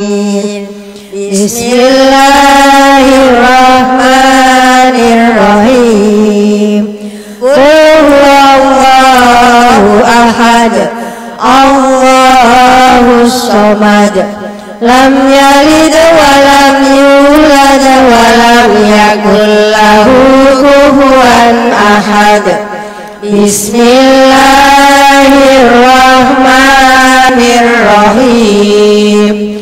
Bismillahirrahmanirrahim. Qul huwallahu ahad, Allahus samad, lam yalid wa lam yulad wa lam yakul lahu kufuwan ahad. Bismillahirrahmanirrahim.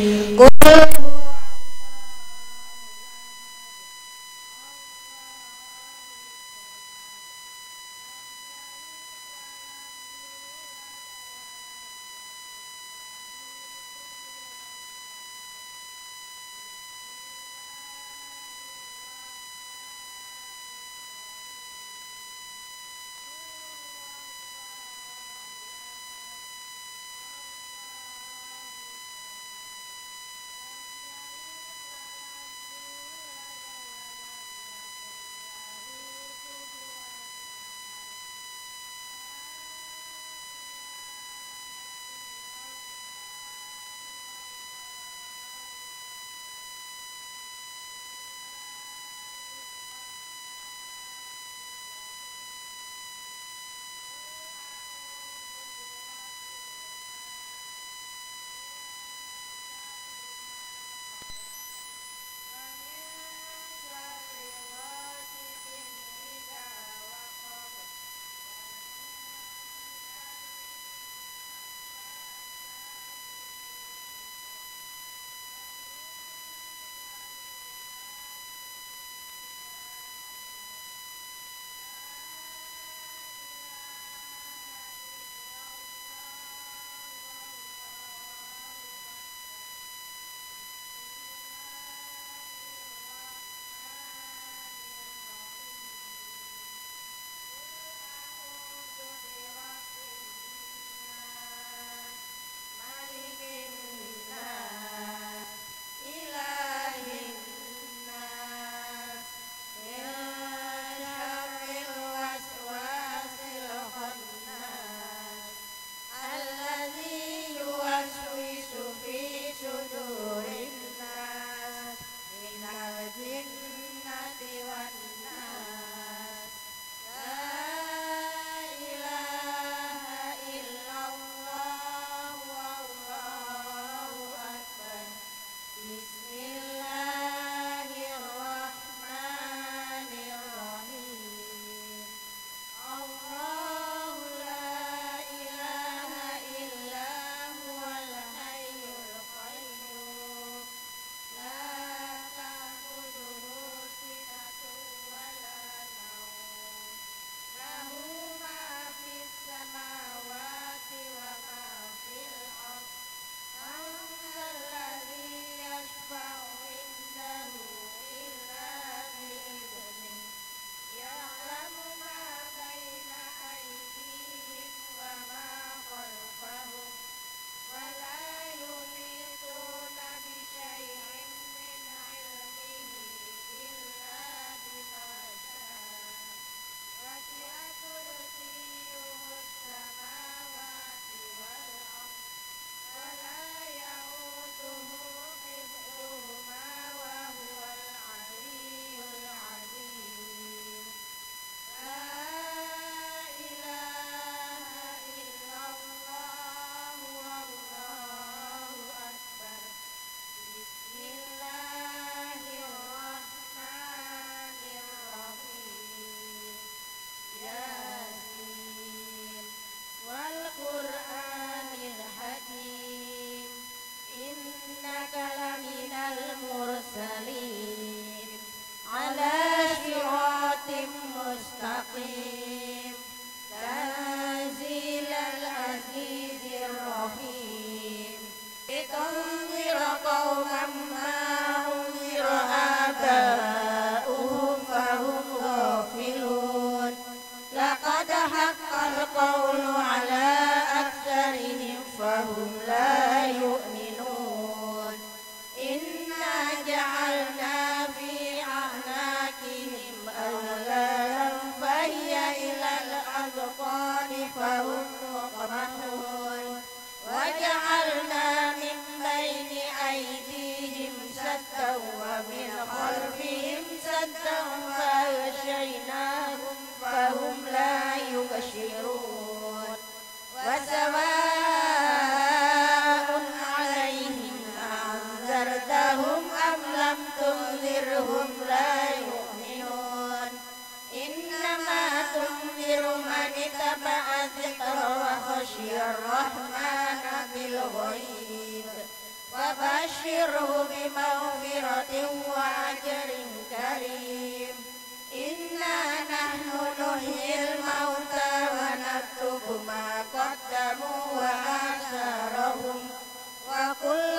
جعلنا في أعناقهم أغلالا فهي لم تنذرهم لا يؤمنون إنما تنذر من اتبع الذكر وخشي الرحمن بالغيب وبشره بمغفرة وأجر كريم إنا نحن نحيي الموتى ونكتب ما قدموا وآثارهم وكل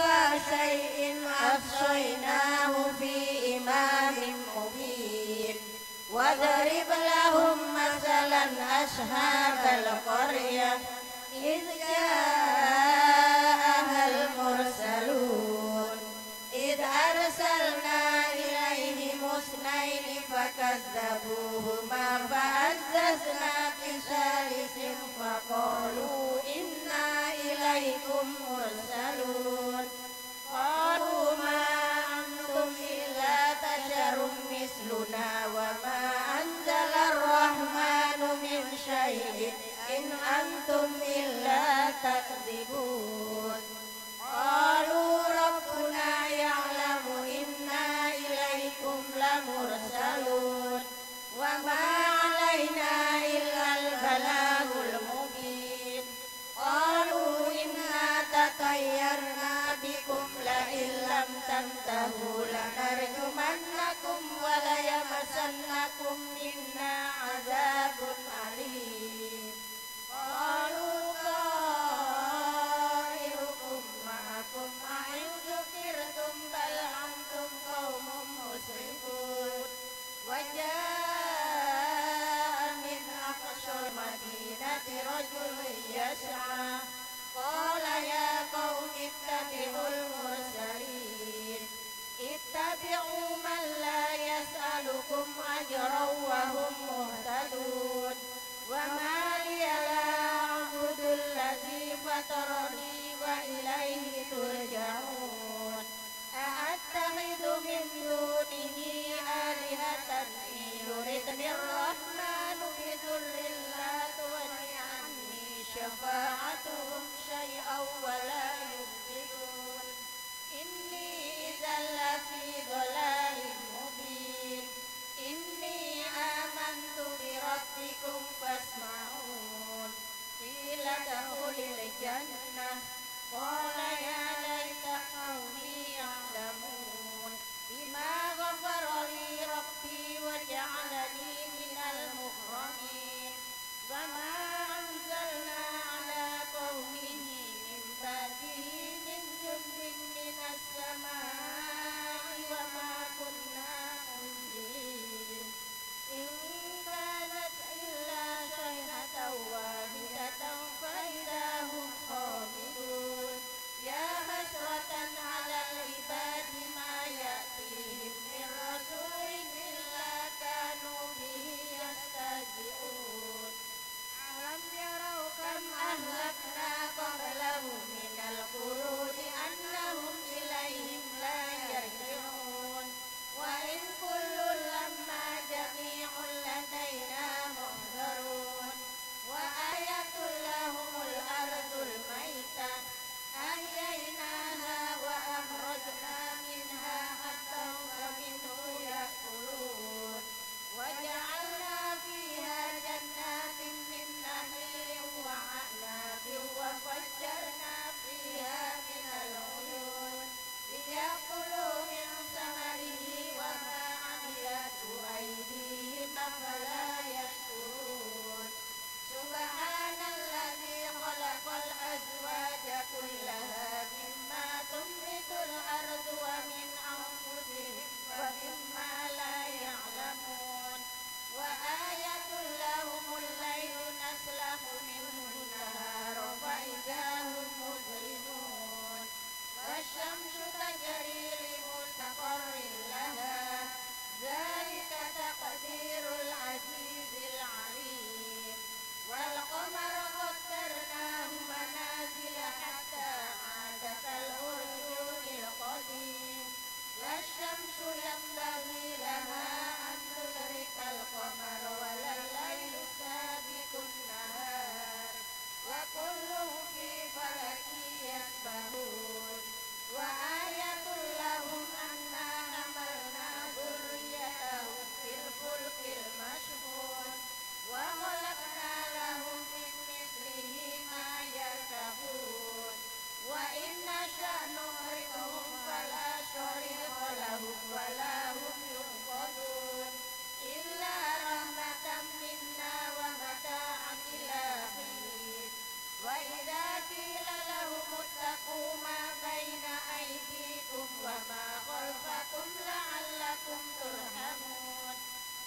شيء أحصيناه في إمام مبين واضرب لهم مثلا أصحاب القرية إذ جاءها المرسلون إذ أرسلنا إليهم اثنين فكذبوهما فعززنا بثالث فقالوا إنا إليكم مرسلون قالوا ما أنتم إلا بشر مثلنا وما أنزل الرحمن من شيء إن أنتم إلا تكذبون قالوا ربنا يعلم إنا إليكم لمرسلون وما لعلكم ترحمون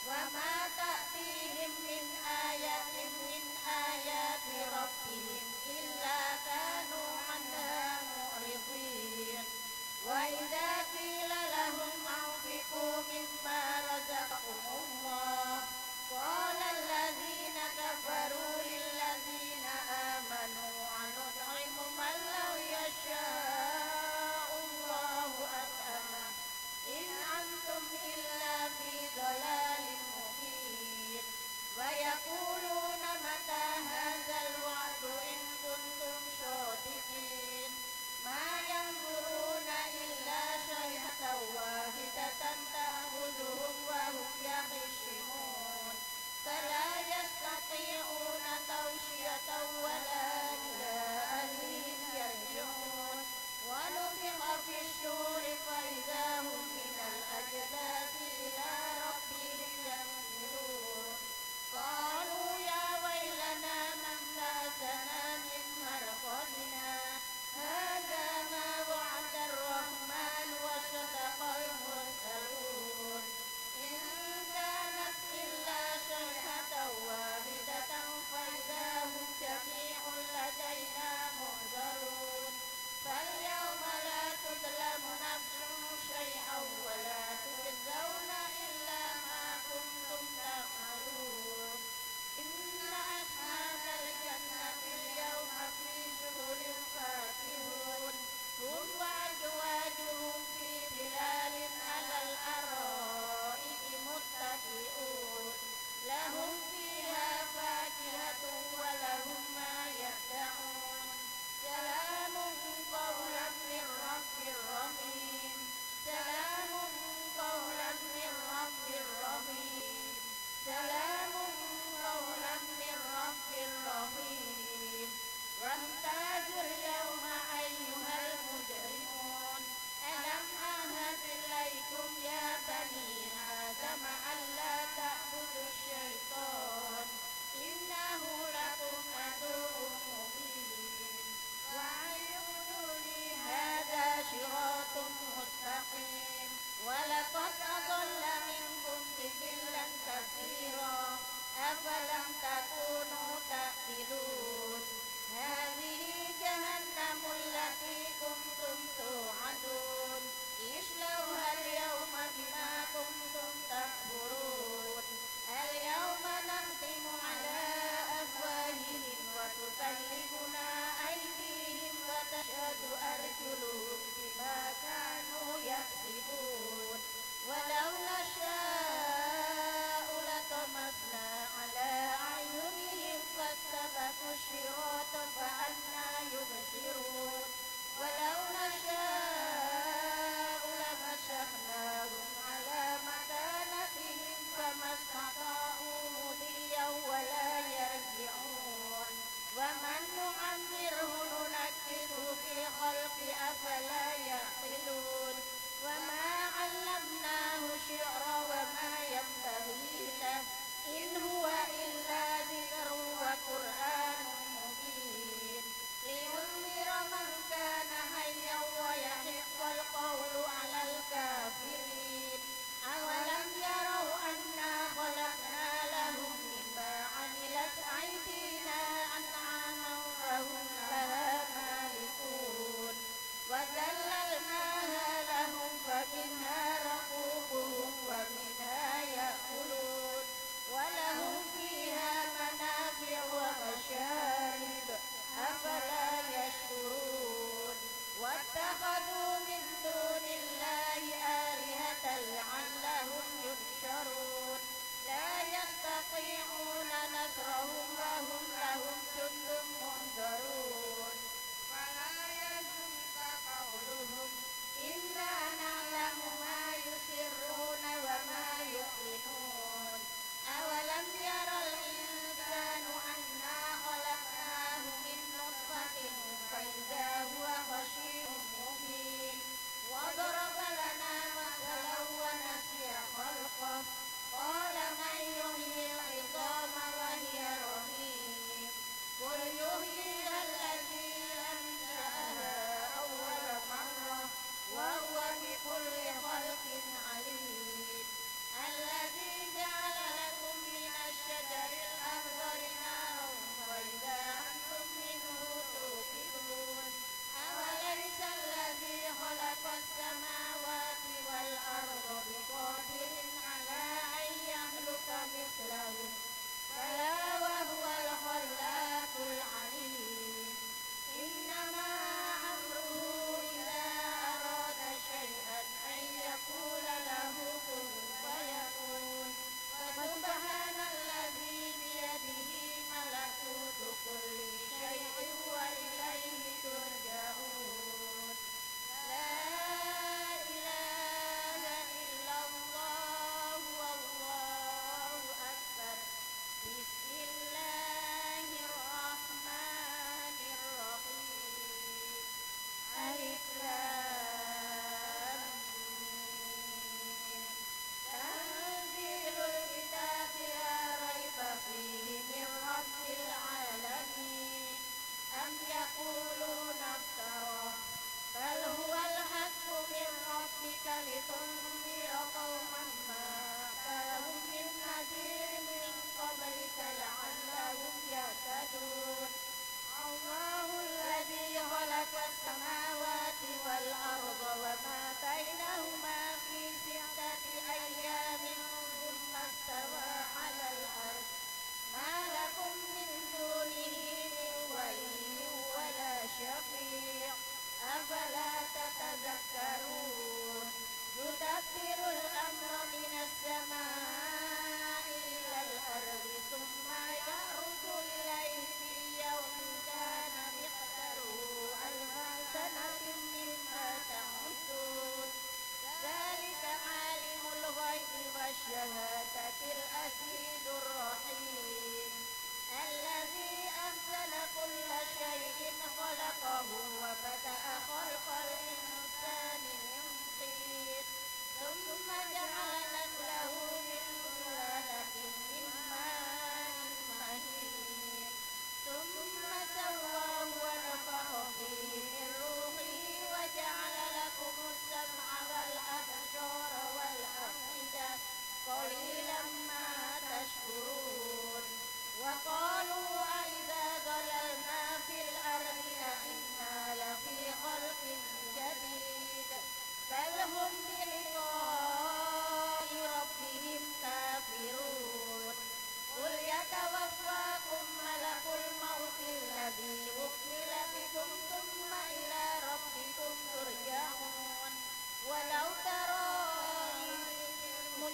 وما تأتيهم من آية من آيات ربهم إلا كانوا عنها معرضين وإذا قيل لهم أنفقوا مما رزقكم الله قال الذين كفروا للذين آمنوا أنطعم من لو يشاء الله أطعمه إن أنتم إلا في ضلال مبين ويقولون متى هذا الوعد إن كنتم صادقين ما ينظرون إلا صيحة واحدة تأخذهم وهم يخصمون فلا يستطيعون توصية ولا إلى أهلهم يرجعون ونفخ في الصور فإذا هم من الأجداث إلى ربهم ينسلون قالوا يا ويلنا من بعثنا من مرقدنا هذا ما وعد الرحمن وصدق المرسلون إن كانت إلا صيحة واحدة فإذا هم جميع لدينا محضرون فاليوم لا تظلم نفس شيئا ولا تجزون إلا ما كنتم تعملون إن أصحاب الجنة اليوم في شغل فاكهون هم وأزواجهم في ظلال على الأرائك متكئون لهم فيها فاكهة ولهم ما يدعون سلام قولا من رب رحيم سلام قولا من رب رحيم سلام قولا من رب رحيم وامتازوا اليوم أيها المجرمون ألم أعهد إليكم يا بني آدم ألا تعبدوا الشيطان إنه لكم عدو مبين وأن اعبدوا لي هذا صراط مستقيم ولقد أضل منكم جبلا كثيرا أفلم تكونوا تعقلون هذه جهنم التي كنتم توعدون اصلوها اليوم بما كنتم تكفرون اليوم نختم على أفواههم وتكلمنا أيديهم وتشهد أرجلهم بما كانوا يكسبون ولو نشاء لطمسنا على أعينهم فاستبقوا الصراط فأنى يبصرون ولو نشاء لمسخناهم على مكانتهم فما استطاعوا مضيا ولا يرجعون ومن نعمره ننكسه في الخلق أفلا يعقلون وما علمناه الشعر وما ينبغي له إن هو إلا ذكر وقرآن مبين لينذر من كان حيا ويحق القول على الكافرين أولم يروا أنا خلقنا لهم مما عملت أيدينا أنعاما فهم لها مالكون وذللناها لهم فمنها ركوبهم ومنها يأكلون ولهم فيها منافع ومشارب أفلا يشكرون واتخذوا من دون الله آلهة لعلهم ينشرون لا يستطيعون نصرهم وهم لهم جند منذرون ولا يحزنك قولهم إنا نعلم ما يسرون وما يعلنون أولم يرى الإنسان أنا خلقناه من نطفة فإذا هو خصيم مبين وضرب لنا مثلا ونسي خلقه قال من يحيي العظام وهي رميم قل يحييها الذي أنشأها أول مرة وهو بكل خلق عليم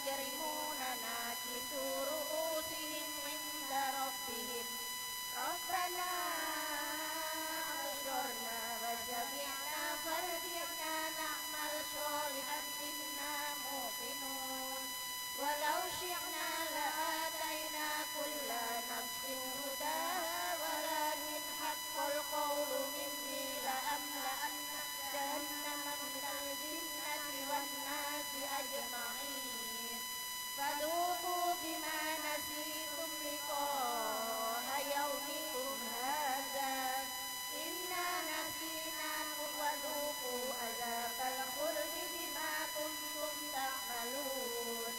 المجرمون ناكسوا رؤوسهم عند ربهم ربنا أبصرنا وسمعنا فارجعنا نعمل صالحا إنا موقنون ولو شئنا لآتينا كل نفس هداها ولكن حق القول مني لأملأن جهنم من الجنة والناس أجمعين فذوقوا بما نسيتم لقاء يومكم هذا إنا نسيناكم وذوقوا عذاب الخلد بما كنتم تعملون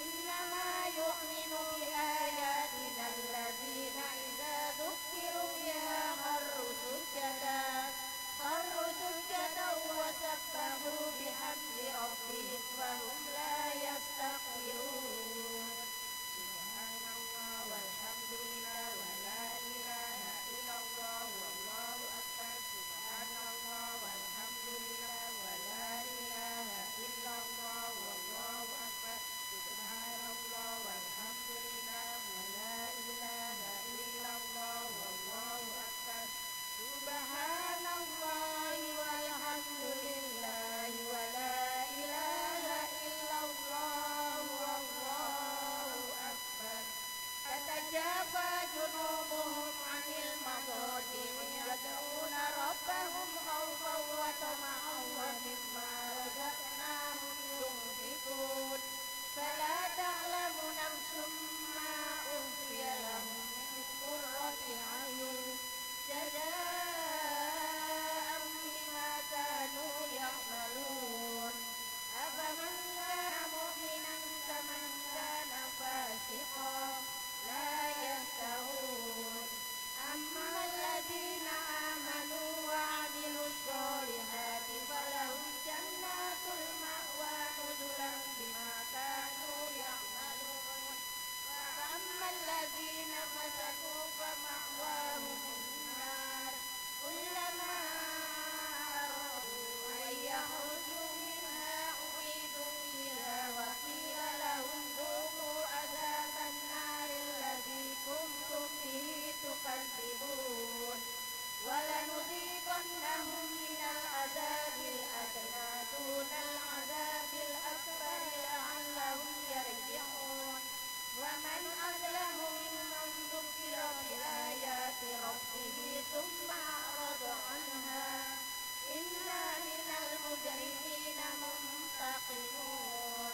إنما يؤمن بآياتنا الذين إذا ذكروا بها خروا سجدا وسبحوا بحمد ربهم وهم لا يستكبرون سبحان الله والحمد لله ولا إله إلا الله والله أكبر سبحان الله والحمد لله ولا إله إلا الله والله أكبر سبحان الله والحمد لله ولا إله إلا الله والله أكبر سبحان الله والحمد لله ولا إله إلا الله والله أكبر تتجافى جنوبهم عن المضاجع يدعون ربهم خوفا وطمعا ومما رزقناهم ينفقون فلا تعلم نفس ما أخفي لهم من قرة أعين جزاء بما كانوا يعملون أفمن كان مؤمنا كمن كان فاسقا لا يستوون أما الذين آمنوا وعملوا الصالحات فلهم جنات المأوى نزلا بما كانوا يعملون وأما الذين فسقوا فمأواهم النار كلما أرادوا أن يخرجوا منها أعيدوا فيها وقيل لهم ذوقوا عذاب النار الذي كنتم به تكذبون ولنذيقنهم من العذاب الأدنى دون العذاب الأكبر لعلهم يرجعون ومن أظلم ممن ذكر بآيات ربه ثم أعرض عنها إنا من المجرمين منتقمون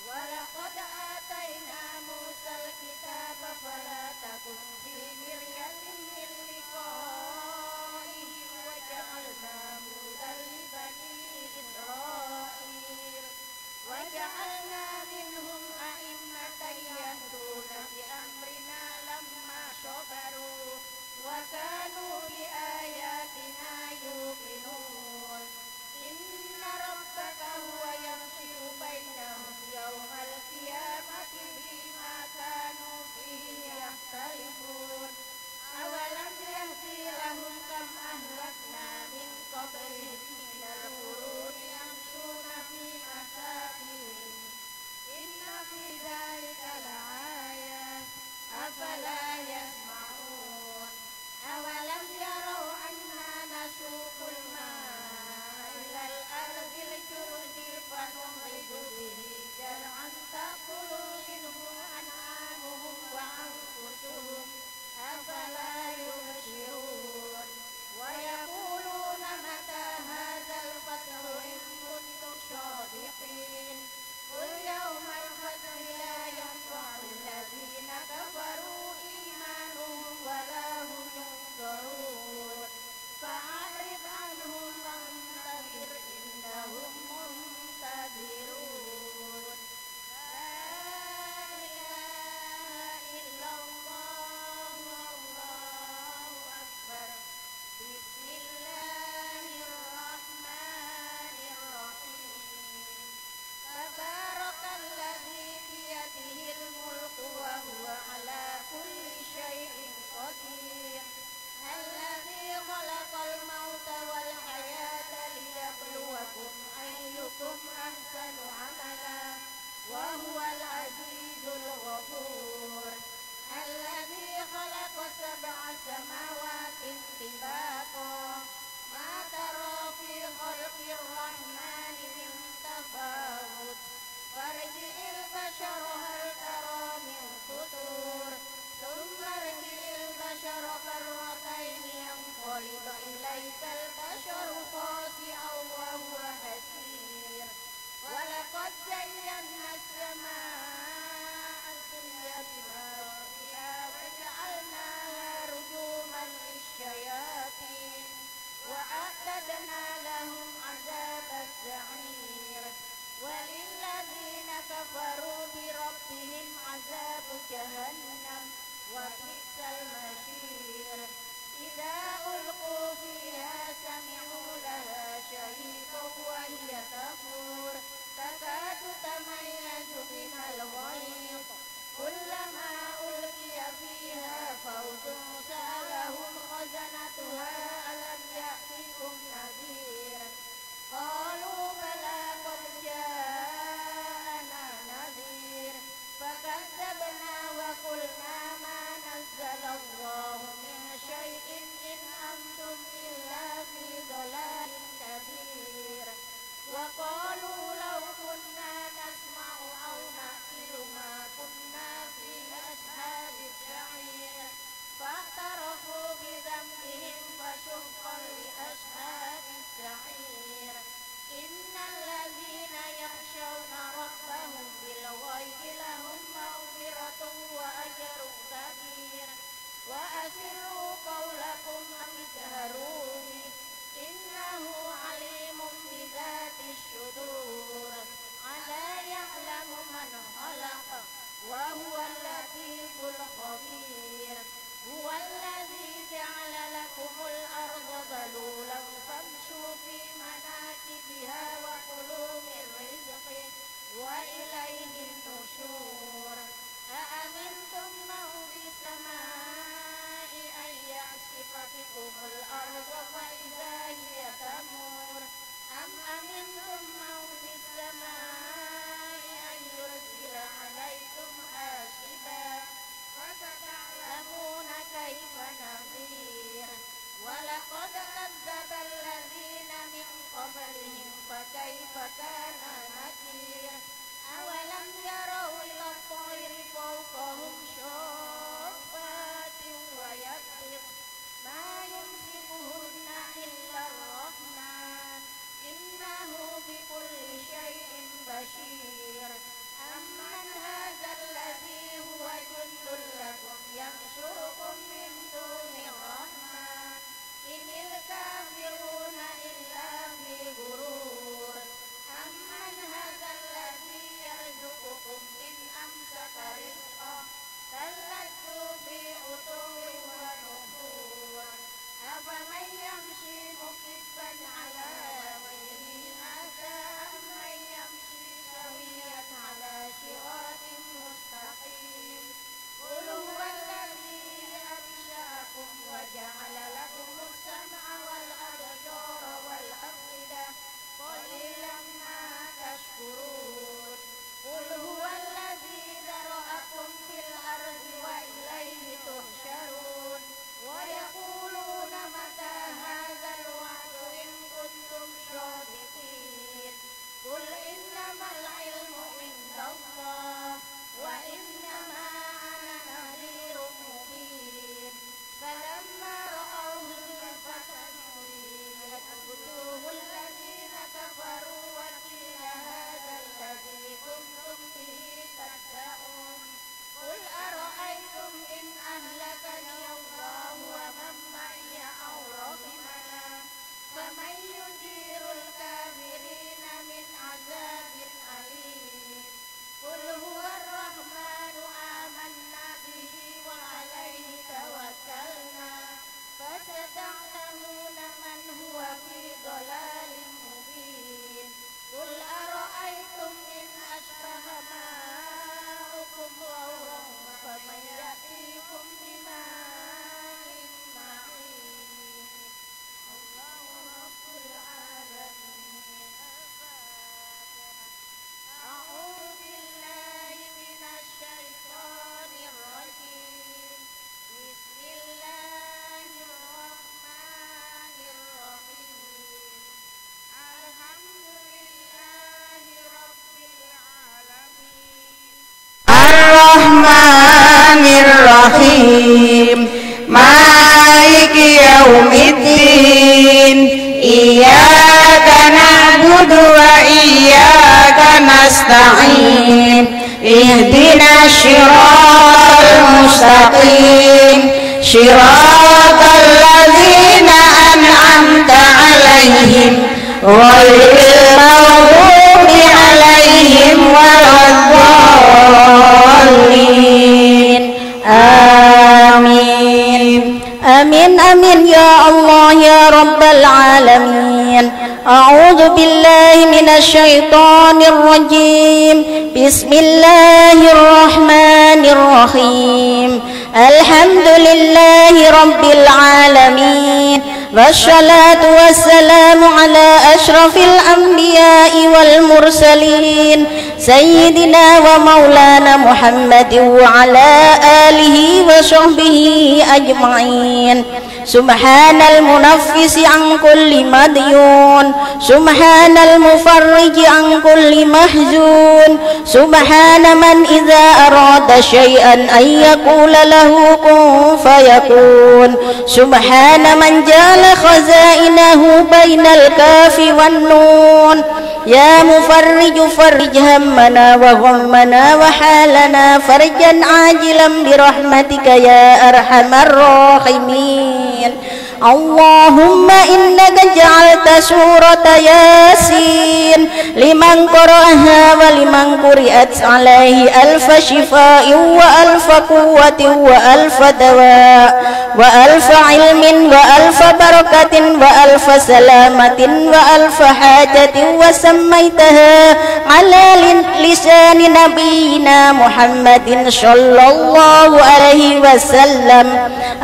ولقد آتينا موسى الكتاب فلا تكن في مرية من لقائه وجعلناه هدى لبني إسرائيل وجعلنا منهم أئمة يهدون بأمرنا لما صبروا وكانوا بآياتنا يوقنون إن ربك هو يفصل بينهم يوم القيامة فيما كانوا فيه يختلفون أولم يهدي لهم كم أهلكنا من قبلهم من القرون يمشون في مساكنهم إن في ذلك لآيات أفلا يسمعون أولم يروا أنا نسوق الماء إلى الأرض الجرز فنخرج به زرعا تأكل منه أنعامهم وأنفسهم أفلا يبصرون ويقولون متى هذا الفتح إن كنتم صادقين قل يوم الفتح لا ينفع الذين كفروا إيمانهم ولا هم ينصرون فأعرض عنهم وانتظر إنهم منتظرون لا إله إلا الله والله أكبر بسم الله الرحمن الرحيم تبارك الذي بيده الملك وهو على كل شيء قدير الذي خلق الموت والحياة ليبلوكم أيكم أحسن عملا وهو الغفور الذي خلق 7 سماوات طباقا ما ترى في خلق الرحمن من تفاوت فارجع البشر هل ترى من فطور ثم ارجع البشر كرتين ينقلب إليك البشر خاسئا وهو حسير ولقد زينا السماء الدنيا بمصابيح وجعلناها رجوما للشياطين وأعتدنا لهم عذاب السعير وللذين كفروا بربهم عذاب جهنم وبئس المصير إذا ألقوا فيها سمعوا لها شهيقا وهي تفور تكاد تميز من الغيظ كلما ألقي فيها فوج سألهم خزنتها ألم يأتكم نذير قالوا بلى قد جاءنا نذير فكذبنا وقلنا ما نزل الله من شيء إن أنتم إلا في ضلال كبير وقالوا لو كنا نسمع أو نعقل ما كنا في أصحاب السعير فاعترفوا بذنبهم فسحقا لأصحاب السعير إن الذين يخشون ربهم بالغيب لهم مغفرة وأجر كبير وأسروا قولكم أو اجهروا به إنه عليم بذات الصدور ألا يعلم من خلق وهو اللطيف الخبير هو الذي جعل لكم الأرض ذلولا فامشوا في مناكبها وكلوا من رزقه وإليه النشور أأمنتم من في السماء أن يعصف بكم الأرض فإذا هي تمور أم أمنتم من في السماء أن يرسل عليكم حاسبا فستعلمون كيف نذير ولقد كذب الذين من قبلهم فكيف كان نكير أولم يروا إلى الطير فوقهم شافات ويقبض ما يمسكهن إلا الرحمن إنه بكل شيء بشير أمن هذا الذي هو جند لكم ينصركم من دون الرحمن إن الكافرون إلا في غرور أمن هذا الذي يرزقكم إن أمسك رزقه بل لجوا في عتو ونفور أفمن يمشي مكبا على وجهه هذا أمن يمشي سويا على صراط مستقيم قل هو الذي أنشأكم وجعل لكم السمع والأبصار والأفئدة قليلا ما تشكرون قل هو الذي ذرأكم في الأرض وإليه تحشرون ويقولون متى هذا الوعد إن كنتم صادقين قل إنما العلم عند الله وإنما أنا نذير مبين فلما رأوه زلفة سيئت وجوه الذين كفروا وقيل هذا الذي كنتم به تدعون قل أرأيتم إن أهلكني الله ومن معي أو رحمنا فمن يجير الكافرين من عذاب أليم قل هو الرحمن Bismillahirrahmanirrahim. Maliki yaumiddin. Iyyaka na'budu wa iyyaka nasta'in. Ihdinas shiratal mustaqim. Shiratal ladzina an'amta 'alaihim ghairil maghdubi 'alaihim waladdallin. Amin. Amin amin ya Allah ya Rabbal alamin. A'udzu billahi minasy syaithanir rajim. Bismillahirrahmanirrahim. Alhamdulillahi rabbil alamin. Wassalatu wassalamu ala asyrafil anbiya'i wal mursalin sayyidina wa maulana Muhammadin wa ala alihi wa sahbihi ajma'in. Subhanal munaffisi an kulli madyun, subhanal mufarriji an kulli mahzun, subhana man idza arada syai'an ay yaqula lahu kun fayakun, subhana man jala khazainahu bainal kafi wan nun. Ya mufarriju farrij hammana wa ghammana wa halana farjan ajilan birahmatika ya arhamar rahimin. Allahumma innaka ja'alta surata Yasin liman qara'aha wa liman quri'at alaihi alfa shifa'in wa alfa quwwatin wa alfa dawa wa alfa ilmin wa alfa barakatin wa alfa salamatin wa alfa hajatin wa sammaitaha ala lisani nabiyina Muhammadin sallallahu alaihi wasallam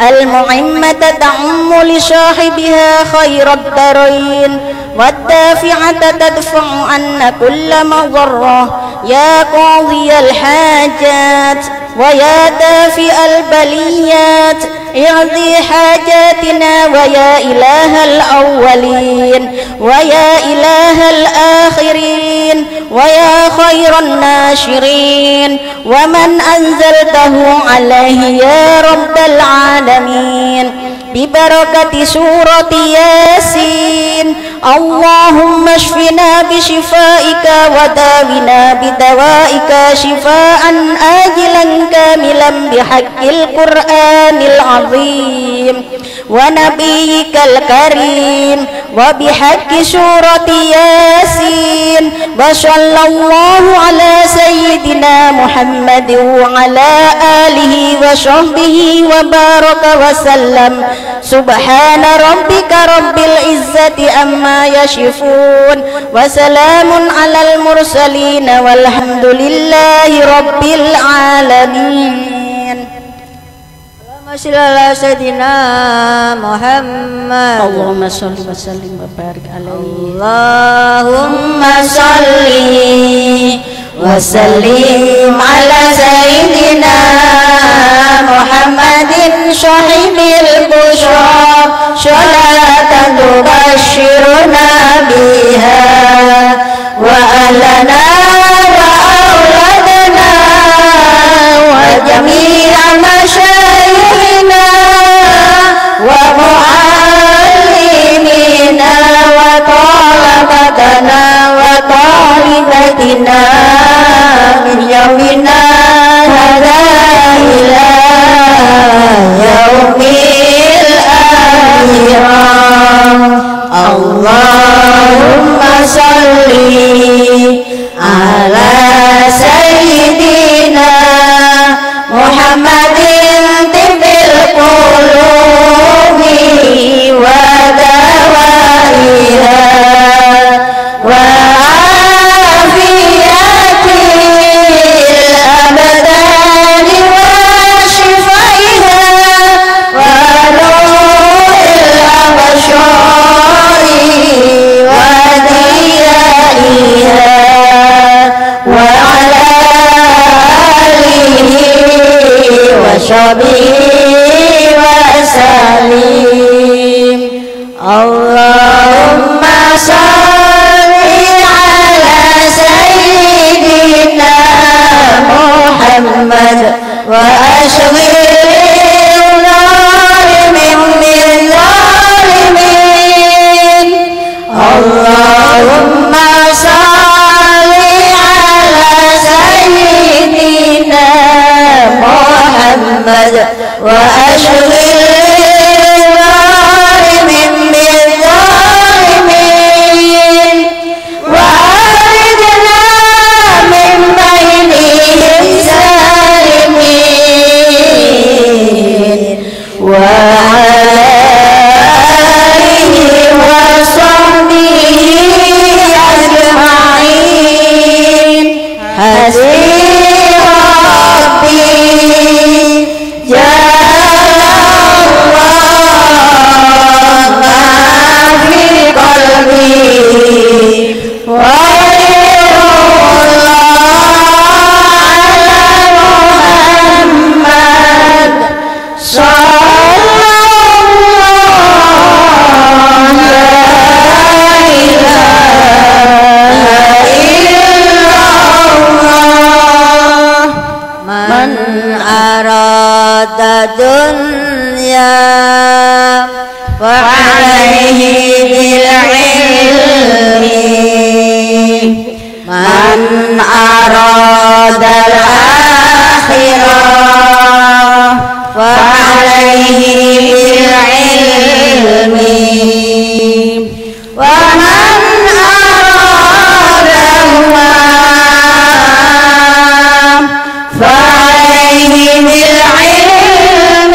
al-mu'immata ta'ummu li sahibiha khairat darain wad-dafi'ata tadfa'u anna kulla madarrah ya qadiyal hajat wa ya dafi'al baliyat i'zi hajatina wa ya ilahal awwalin wa ya ilahal akhirin wa ya khairan nashirin wa man anzaltahu alaihi ya rabbal alamin. Bibarakati surati Yasin. Allahumma shfina bishifaika wa dawina bidawaika shifaan ajilan kamilan bihaqqil Qur'anil azim wa nabiyyikal karim wa bihaqqi surati Yasin wa sallallahu ala sayyidina Muhammadin wa ala alihi wa sahbihi wa baraka wa sallam. Subhana rabbika rabbil izzati amma yasifun wa salamun alal mursalin walhamdulillahi rabbil alamin. Allahumma shalli ala sayyidina Muhammad. Allahumma shalli wa sallim wa barik alaihi. Allahumma shalli wa sallim ala sayyidina Muhammadin sahibil busyra sholatan tubashiruna biha wa ahlana wa auladana wa jami'a masyayikhina wa muallimina wa talabatana wa talibatina min yawmina hadha ila yaumil akhirah. Allahumma salli محمد وأشغل الظالمين بالظالمين وأخرجنا من بينهم سالمين وعلى آله وصحبه أجمعين حسبي ربي جل الله ما في قلبي غير الله محمد صلى الله لا إله إلا الله من أراد دنيا فعليه بالعلم من أراد الآخرة فعليه بالعلم ومن أرادهما فعليه بالعلم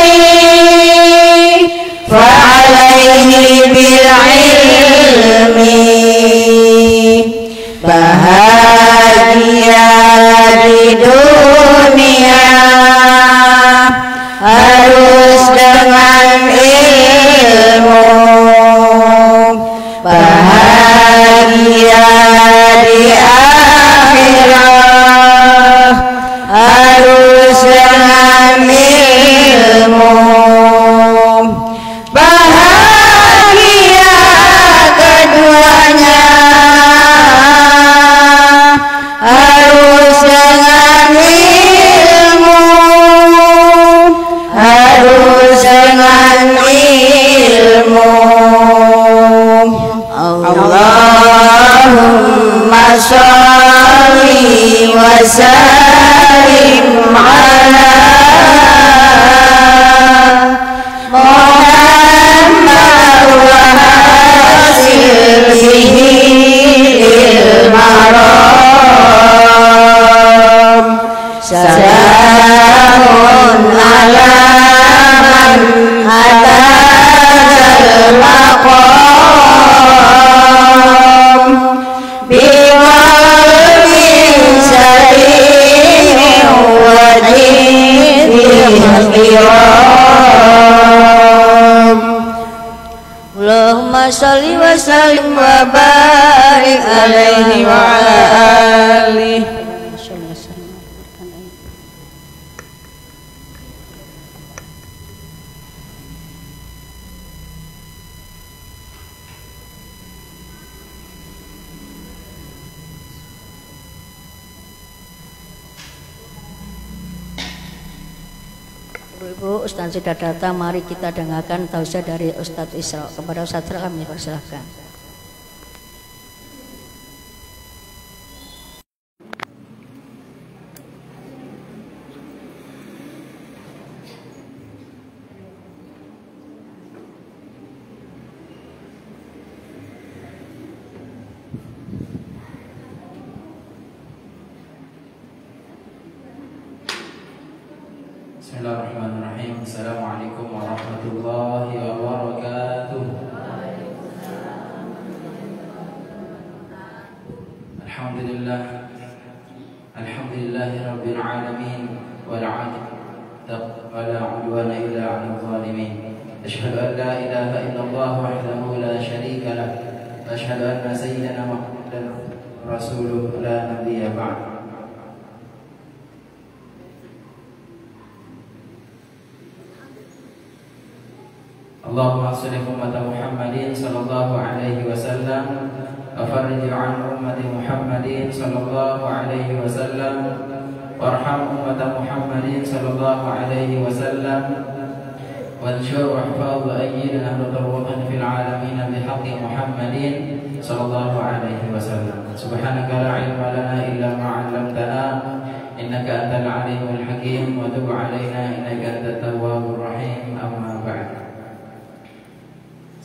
فعليه بالعلم bahagia di dunia harus dengan ilmu, bahagia di akhirat harus dengan ilmu, bahagia keduanya harus dengan ilmu, harus dengan ilmu. Allahumma sholli wa sallim ala Muhammad wa hasil bihi lil maram. Salamun ala man atazal maqam biqalbin salimin wa dinin qiram. Allahumma sholli wa sallim wa barik alaihi wa ala alihi. Ibu Ustaz sudah datang, mari kita dengarkan tausiah dari Ustaz Isra. Kepada Ustaz Isra kami persilahkan. Bismillahirrahmanirrahim. Assalamualaikum warahmatullahi wabarakatuh. Alhamdulillah, alhamdulillahi rabbil alamin wal 'aqibatu wala 'udwana illa 'alal zalimin. Asyhadu an la ilaha illallah wahdahu la syarika lah wa asyhadu anna sayyidana Muhammadan rasuluhu la nabiyya ba'd. Allahumma shalli ummata Muhammadin sallallahu alaihi wasallam wa farij an ummati Muhammadin sallallahu alaihi wasallam warham ummata Muhammadin sallallahu alaihi wasallam wanshur wahfaz wa ayyid nahdatan fil alamin bihaqqi Muhammadin sallallahu alaihi wasallam. Subhanaka la ilma lana illa ma 'allamtana إنك أنت العليم الحكيم وتب علينا إنك أنت التواب الرحيم. أما بعد.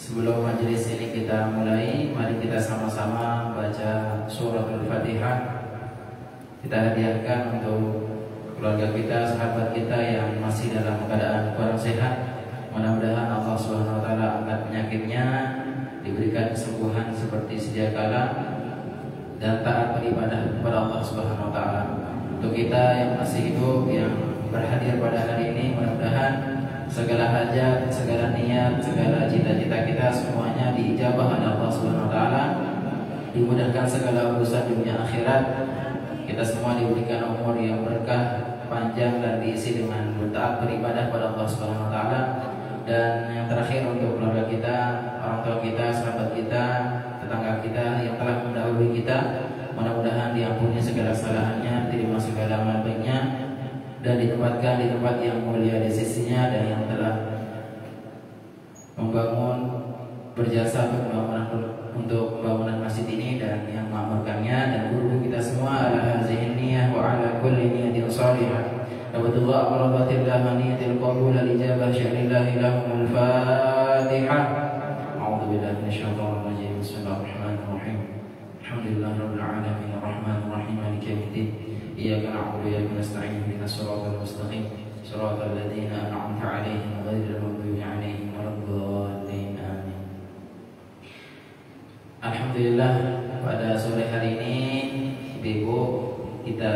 Sebelum majelis ini kita mulai, mari kita sama-sama baca suratul Fatihah. Kita hadiahkan untuk keluarga kita, sahabat kita yang masih dalam keadaan kurang sehat. Mudah-mudahan Allah Subhanahu wa taala angkat penyakitnya, diberikan kesembuhan seperti sedia kala dan taat beribadah kepada Allah Subhanahu wa taala. Untuk kita yang masih hidup, yang berhadir pada hari ini, mudah-mudahan segala hajat, segala niat, segala cita-cita kita semuanya diijabah oleh Allah Subhanahu wa taala. Dimudahkan segala urusan dunia akhirat. Kita semua diberikan umur yang berkah, panjang dan diisi dengan taat beribadah pada Allah Subhanahu wa taala. Dan yang terakhir untuk keluarga kita, orang tua kita, sahabat kita, tetangga kita yang telah mendahului kita, mudah-mudahan diampuni segala kesalahannya, diterima segala amal baiknya, dan ditempatkan di tempat yang mulia di sisinya. Dan yang telah membangun, berjasa untuk pembangunan masjid ini dan yang mengamalkannya, dan guru kita semua, ala hazihi niyah wa ala kulli niyatin salihah. Abdullah amrobatillah maniyatil qabul al-ijabah syarillahi lahumul fatihah. A'udhu billahi minasyaitonir rajim. Bismillahirrahmanirrahim. Alhamdulillahi rabbil alamin arrahmanir rahim maliki yaumiddin. Iyyaka na'budu wa iyyaka nasta'in ihdinas siratal mustaqim siratal ladzina an'amta 'alaihim ghairil maghdubi 'alaihim waladdallin. Amin. Alhamdulillah, pada sore hari ini Ibu kita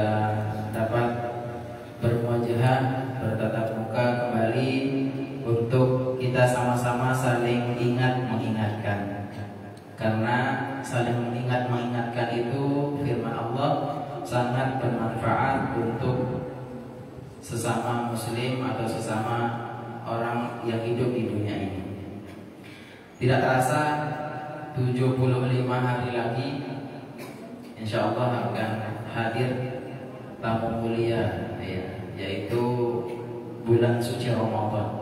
dapat bermuajahah, bertatap muka kembali untuk kita sama-sama saling ingat mengingatkan. Karena saling mengingatkan itu firman Allah sangat bermanfaat untuk sesama muslim atau sesama orang yang hidup di dunia ini. Tidak terasa 75 hari lagi insya Allah akan hadir tamu mulia, yaitu bulan suci Ramadan.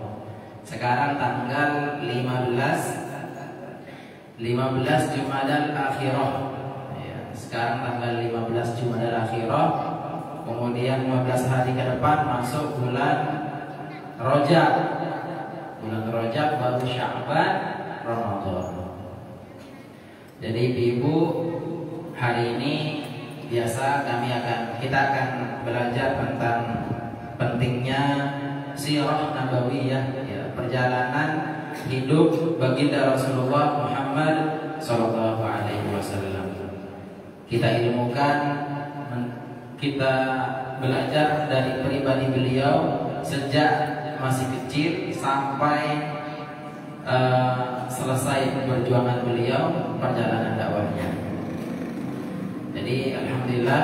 Sekarang tanggal 15 Jumadal Akhirah. Sekarang tanggal 15 Jumadal Akhirah. Kemudian 15 hari ke depan masuk bulan Rajab. Bulan Rajab baru Sya'ban, Ramadan. Jadi Ibu, hari ini biasa kita akan belajar tentang pentingnya sirah nabawiyah, perjalanan hidup baginda Rasulullah Muhammad sallallahu alaihi wasallam. Kita ilmukan, kita belajar dari pribadi beliau sejak masih kecil sampai selesai perjuangan beliau, perjalanan dakwahnya. Jadi alhamdulillah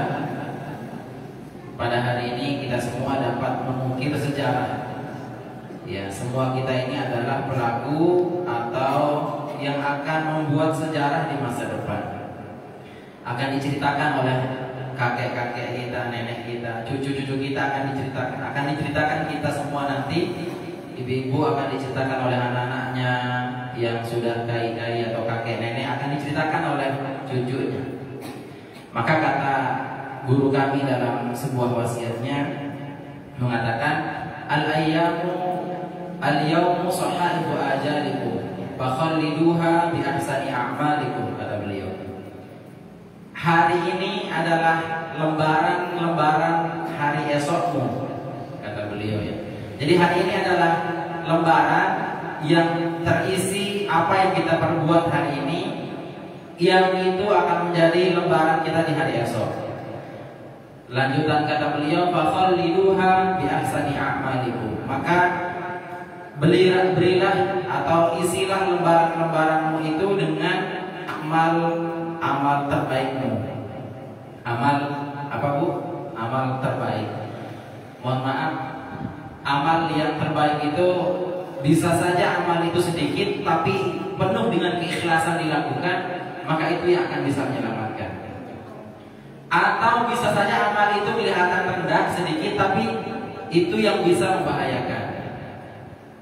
pada hari ini kita semua dapat mengukir sejarah. Ya, semua kita ini adalah pelaku atau yang akan membuat sejarah di masa depan. Akan diceritakan oleh kakek-kakek kita, nenek kita, cucu-cucu kita akan diceritakan kita semua nanti. Ibu-ibu akan diceritakan oleh anak-anaknya yang sudah kai-kai atau kakek nenek, akan diceritakan oleh cucunya. Maka kata guru kami dalam sebuah wasiatnya mengatakan, al-yawmu sahaibu ajalikum fakhalliduha bi ahsani a'malikum, kata beliau. Hari ini adalah lembaran hari esokmu, kata beliau ya. Jadi hari ini adalah lembaran yang terisi apa yang kita perbuat hari ini, yang itu akan menjadi lembaran kita di hari esok. Lanjutan kata beliau, fakhalliduha bi ahsani a'malikum, maka berilah atau isilah lembaran-lembaranmu itu dengan amal terbaikmu. Amal apa Bu? Amal terbaik. Mohon maaf, amal yang terbaik itu bisa saja amal itu sedikit tapi penuh dengan keikhlasan dilakukan, maka itu yang akan bisa menyelamatkan. Atau bisa saja amal itu kelihatan rendah sedikit tapi itu yang bisa membahayakan.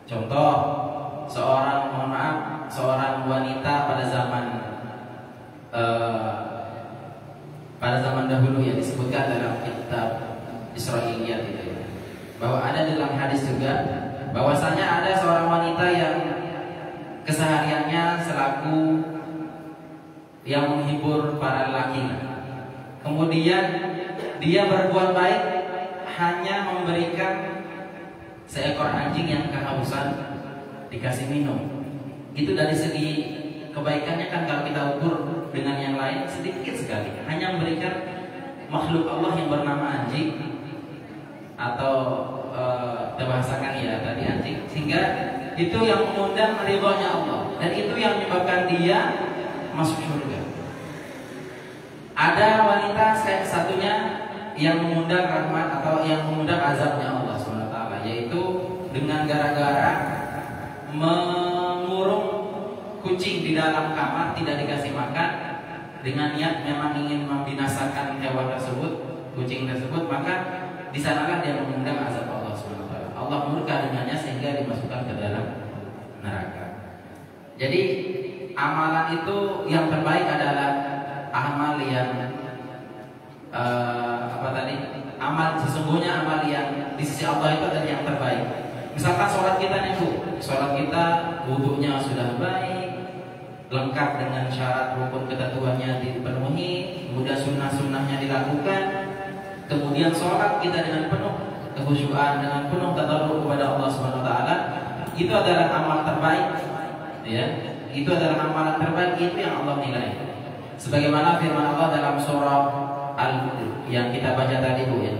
Contoh, seorang wanita pada zaman dahulu yang disebutkan dalam kitab Israiliyat itu ya. Bahwa ada dalam hadis juga bahwasanya ada seorang wanita yang kesehariannya selaku yang menghibur para laki. Kemudian dia berbuat baik hanya memberikan seekor anjing yang kehausan dikasih minum. Itu dari segi kebaikannya kan kalau kita ukur dengan yang lain sedikit sekali. Hanya memberikan makhluk Allah yang bernama anjing atau dibahasakan ya tadi anjing, sehingga itu yang mengundang ridhonya Allah dan itu yang menyebabkan dia masuk surga. Ada wanita satunya yang mengundang rahmat atau yang mengundang azabnya Allah SWT, yaitu dengan gara-gara mengurung kucing di dalam kamar tidak dikasih makan dengan niat memang ingin membinasakan hewan tersebut, kucing tersebut, maka di sanalah dia mengundang azab Allah SWT. Allah murka dengannya sehingga dimasukkan ke dalam neraka. Jadi amalan itu yang terbaik adalah amal yang amal sesungguhnya amal yang di sisi Allah itu adalah yang terbaik. Misalkan sholat kita nih Bu, sholat kita wudunya sudah baik, lengkap dengan syarat rukun ketentuannya dipenuhi, kemudian sunnah-sunnahnya dilakukan, kemudian sholat kita dengan penuh kekhusyuan, dengan penuh tadarruk kepada Allah SWT, itu adalah amal terbaik, ya. Itu adalah amalan terbaik, itu yang Allah nilai. Sebagaimana firman Allah dalam surah Al-Mulk yang kita baca tadi Bu ya.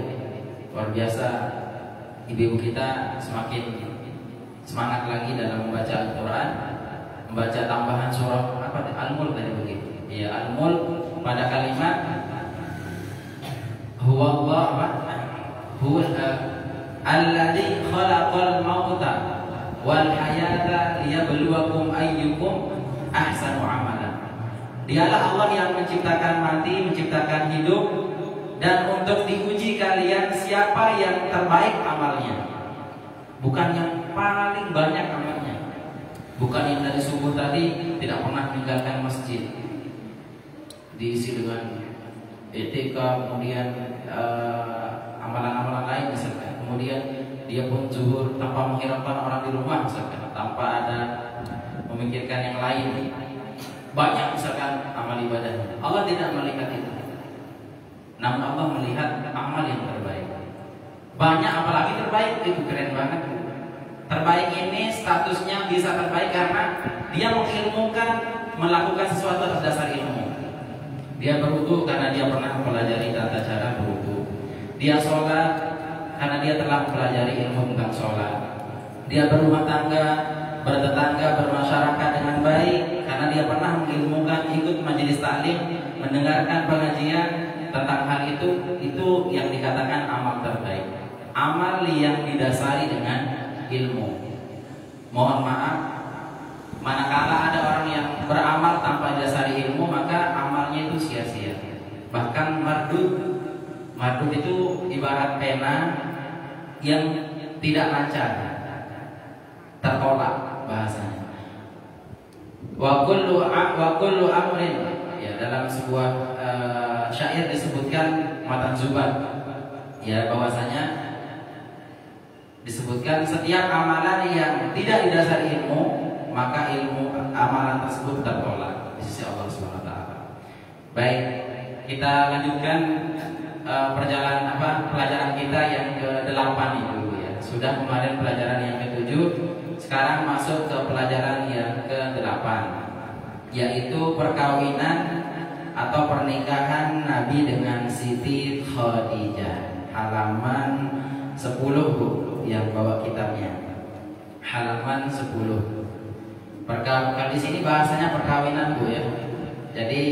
Luar biasa, ibu-ibu kita semakin semangat lagi dalam membaca Al-Quran, membaca tambahan surah apa? Al-Mulk tadi begitu. Ya, Al-Mulk pada kalimat huwallah apa? Huwa alladzi khalaqal mauta wal hayata liyabluwakum ayyukum ahsanu amalan. Dialah Allah yang menciptakan mati, menciptakan hidup, dan untuk diuji kalian siapa yang terbaik amalnya. Bukan yang paling banyak amalnya. Bukan yang dari subuh tadi tidak pernah meninggalkan masjid, diisi dengan etika, kemudian amalan-amalan lain misalkan. Kemudian dia pun zuhur tanpa menghiraukan orang di rumah misalkan, tanpa ada memikirkan yang lain. Banyak misalkan amal ibadah. Allah tidak melihat itu. Namun Allah melihat amal yang terbaik. Banyak apalagi terbaik, itu keren banget. Terbaik ini statusnya bisa terbaik karena dia mengilmukan, melakukan sesuatu atas dasar ilmu. Dia berwudu karena dia pernah mempelajari tata cara berwudu. Dia sholat karena dia telah mempelajari ilmu tentang sholat. Dia berumah tangga, bertetangga, bermasyarakat dengan baik karena dia pernah mengilmukan, ikut majelis taklim, mendengarkan pengajian tentang hal itu yang dikatakan amal terbaik. Amal yang didasari dengan ilmu. Mohon maaf, manakala ada orang yang beramal tanpa didasari ilmu, maka amalnya itu sia-sia. Bahkan mardud itu ibarat pena yang tidak lancar, tertolak bahasanya. Wa kullu amrin, ya, dalam sebuah syair disebutkan matan zubat, ya, bahwasanya disebutkan setiap amalan yang tidak didasari ilmu, maka ilmu amalan tersebut tertolak di sisi Allah SWT. Baik, kita lanjutkan pelajaran kita yang ke-8 itu ya. Sudah kemarin pelajaran yang ke-7, sekarang masuk ke pelajaran yang ke-8, yaitu perkawinan atau pernikahan Nabi dengan Siti Khadijah. Halaman 10 Bu, yang bawa kitabnya. Halaman 10. Kalau di sini bahasanya perkawinan Bu ya. Jadi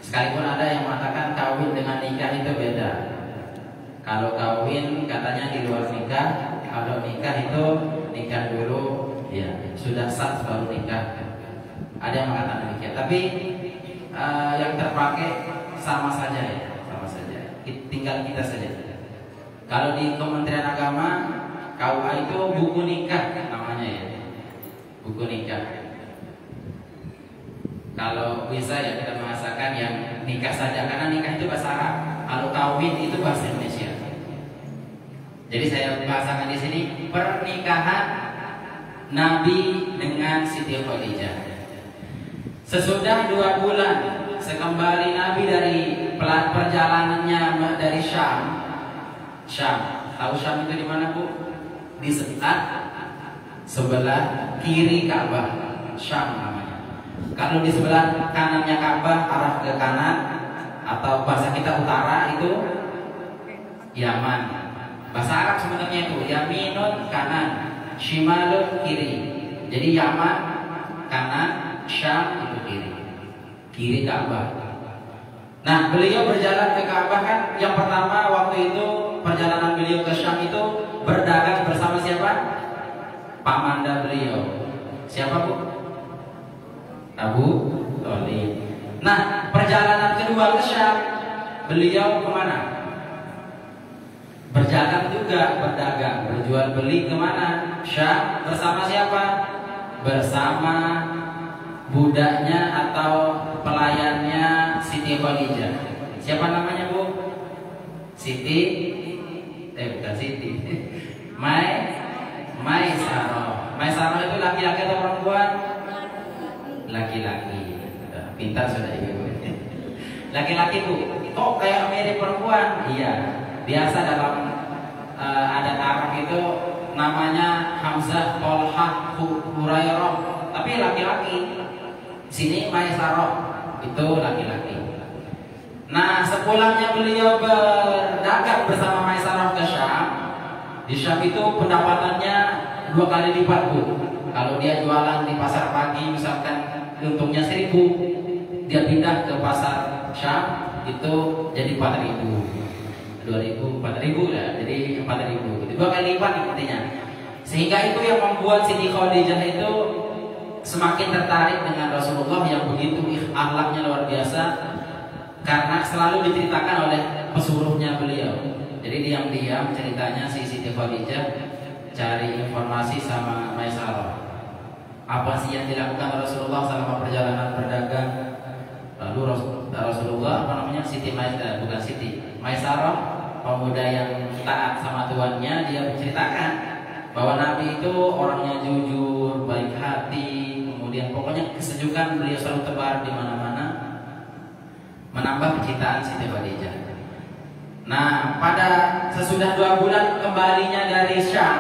sekalipun ada yang mengatakan kawin dengan nikah itu beda. Kalau kawin katanya di luar nikah, kalau nikah itu nikah dulu, ya sudah sah baru nikah. Ada yang mengatakan demikian. Tapi yang terpakai sama saja ya, sama saja. Tinggal kita saja. Kalau di Kementerian Agama, KUA itu buku nikah namanya ya, buku nikah. Kalau bisa ya kita merasakan yang nikah saja, karena nikah itu bahasa Arab. Kalau kawin itu bahasa Indonesia. Jadi saya bahasakan di sini pernikahan Nabi dengan Siti Khadijah. Sesudah 2 bulan sekembali Nabi dari perjalanannya dari Syam. Tahu Syam itu di mana, Bu? Di sebelah kiri Ka'bah. Syam namanya. Kalau di sebelah kanannya Ka'bah arah ke kanan, atau bahasa kita utara itu Yaman. Bahasa Arab sebenarnya itu Yaminun kanan, Shimalun kiri. Jadi Yaman kanan, Syam itu kiri Ka'bah. Nah, beliau berjalan ke Ka'bah kan, yang pertama waktu itu perjalanan beliau ke Syam itu berdagang bersama siapa? Pamanda beliau. Siapa, Bu? Abu Thalib. Nah, perjalanan kedua ke Syam, beliau kemana? Berjalan juga, berdagang, berjual beli kemana? Syam. Bersama siapa? Bersama budaknya atau pelayannya Siti Khadijah. Siapa namanya, Bu? Bukan Siti. Maisarah. Maisarah itu laki-laki atau perempuan? Laki-laki. Pintar sudah Ibu. Laki-laki, Bu. Kok kayak mirip perempuan? Iya. Biasa dalam adat Arab itu namanya Hamzah, Tolhah, Hurairah, tapi laki-laki. Sini Maisarah itu laki-laki. Nah, sepulangnya beliau berdagang bersama Maisarah ke Syam. Di Syam itu pendapatannya 2 kali lipat, Bu. Kalau dia jualan di pasar pagi misalkan untungnya 1.000, dia pindah ke pasar Syam itu jadi 4.000, 2.000, 4.000 ya, jadi 4.000. 2 kali lipat intinya. Sehingga itu yang membuat Siti Khadijah itu semakin tertarik dengan Rasulullah yang begitu akhlaknya luar biasa, karena selalu diceritakan oleh pesuruhnya beliau. Jadi diam-diam ceritanya si Siti Khadijah cari informasi sama Maisarah. Apa sih yang dilakukan Rasulullah selama perjalanan berdagang? Lalu Rasulullah Maisarah, pemuda yang taat sama tuannya, dia menceritakan bahwa Nabi itu orangnya jujur, baik hati, kemudian pokoknya kesejukan beliau selalu tebar di mana-mana, menambah kecintaan Siti Khadijah. Nah, pada sesudah 2 bulan kembalinya dari Syam,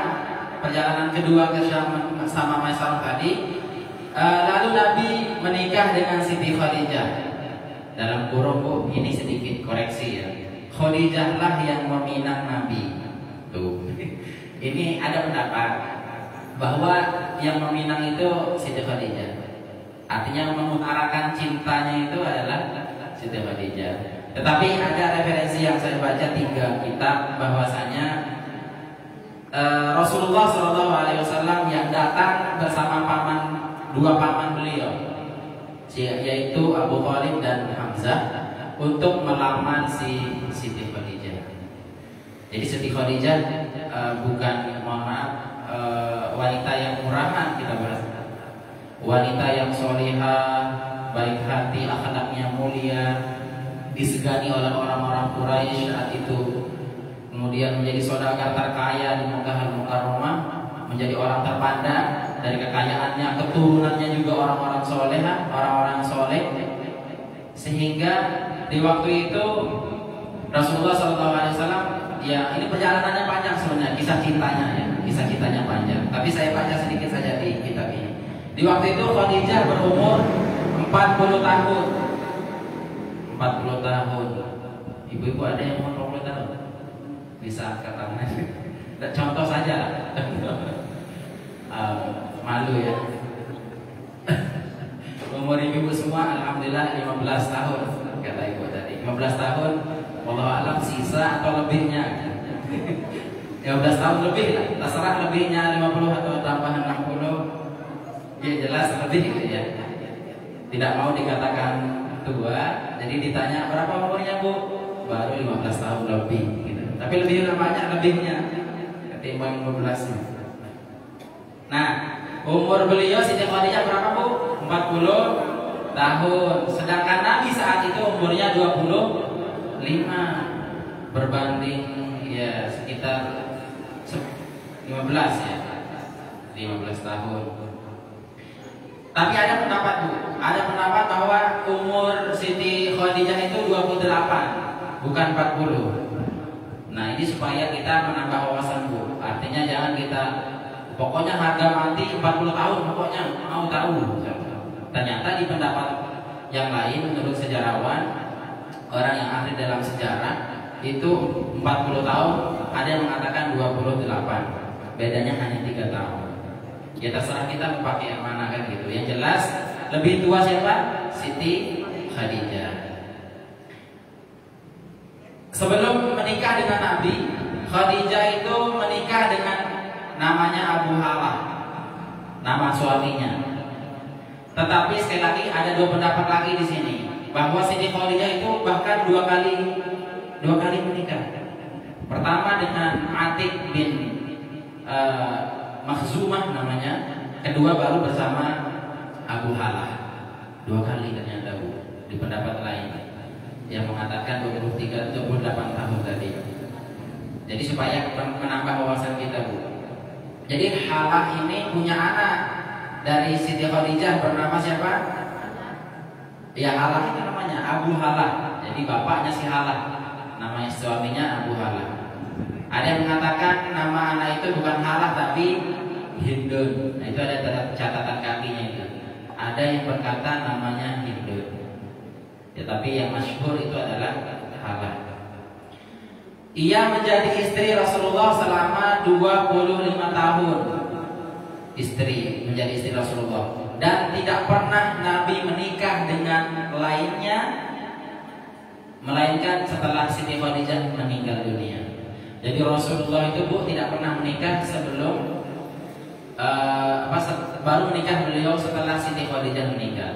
perjalanan kedua ke Syam sama Maisarah tadi, lalu Nabi menikah dengan Siti Khadijah. Dalam kurung, ini sedikit koreksi ya. Khadijah lah yang meminang Nabi. Tuh. Ini ada pendapat bahwa yang meminang itu Siti Khadijah. Artinya mengutarakan cintanya itu adalah Siti Khadijah. Tetapi ada referensi yang saya baca 3 kitab bahwasanya Rasulullah SAW yang datang bersama 2 paman beliau, yaitu Abu Thalib dan Hamzah, untuk melamar si Siti Khadijah. Jadi Siti Khadijah bukan, mohon maaf, wanita yang murahan, kita bahas, wanita yang solihah, baik hati, akhlaknya mulia, disegani oleh orang-orang Quraisy saat itu. Kemudian menjadi saudagar terkaya di Mekah Al-Mukarramah, menjadi orang terpandang dari kekayaannya, keturunannya juga orang-orang soleha, orang-orang soleh. Sehingga di waktu itu Rasulullah SAW, ya ini perjalanannya panjang sebenarnya, kisah cintanya panjang. Tapi saya baca sedikit saja di kitab ini. Di waktu itu Khadijah berumur 40 tahun. 40 tahun. Ibu-ibu ada yang umur 40 tahun? Bisa angkat tangan. Contoh saja. Malu ya. Umur ibu semua alhamdulillah 15 tahun, kata ibu tadi. 15 tahun, wallahu alam sisa atau lebihnya. 15 tahun lebih lah, terserah lebihnya 50 atau tambahan 60. Ya jelas lebih gitu ya. Tidak mau dikatakan tua, jadi ditanya berapa umurnya, Bu? Baru 15 tahun lebih gitu. Tapi lebih banyak lebihnya ketimbang 15-nya. Nah, umur beliau Siti Khadijah berapa, Bu? 40 tahun. Sedangkan Nabi saat itu umurnya 25. Berbanding ya sekitar 15 ya. 15 tahun. Tapi ada pendapat Bu, ada pendapat bahwa umur Siti Khadijah itu 28, bukan 40. Nah, ini supaya kita menambah wawasan Bu. Artinya jangan kita pokoknya harga mati 40 tahun pokoknya mau tahu. Ternyata di pendapat yang lain menurut sejarawan, orang yang ahli dalam sejarah itu 40 tahun, ada yang mengatakan 28. Bedanya hanya 3 tahun. Ya terserah kita mau pakai yang mana kan gitu. Yang jelas lebih tua siapa? Siti Khadijah. Sebelum menikah dengan Nabi, Khadijah itu menikah dengan namanya Abu Halah, nama suaminya. Tetapi sekali lagi ada 2 pendapat lagi di sini, bahwa Siti Khadijah itu bahkan dua kali menikah. Pertama dengan Atik bin Makhzumah namanya, kedua baru bersama Abu Halah. 2 kali ternyata Bu, di pendapat lain yang mengatakan 28 tahun tadi. Jadi supaya menambah wawasan kita Bu. Jadi Halah ini punya anak dari Siti Khadijah bernama siapa? Ya Halah itu namanya Abu Halah. Jadi bapaknya si Halah, namanya suaminya Abu Halah. Ada yang mengatakan nama anak itu bukan Halah tapi Hindun. Nah, itu ada catatan kakinya itu. Ada yang berkata namanya Hindun. Ya, tapi yang masyhur itu adalah Halah. Ia menjadi istri Rasulullah selama 25 tahun. Istri, menjadi istri Rasulullah. Dan tidak pernah Nabi menikah dengan lainnya melainkan setelah Siti Khadijah meninggal dunia. Jadi Rasulullah itu Bu tidak pernah menikah sebelum baru menikah beliau setelah Siti Khadijah meninggal.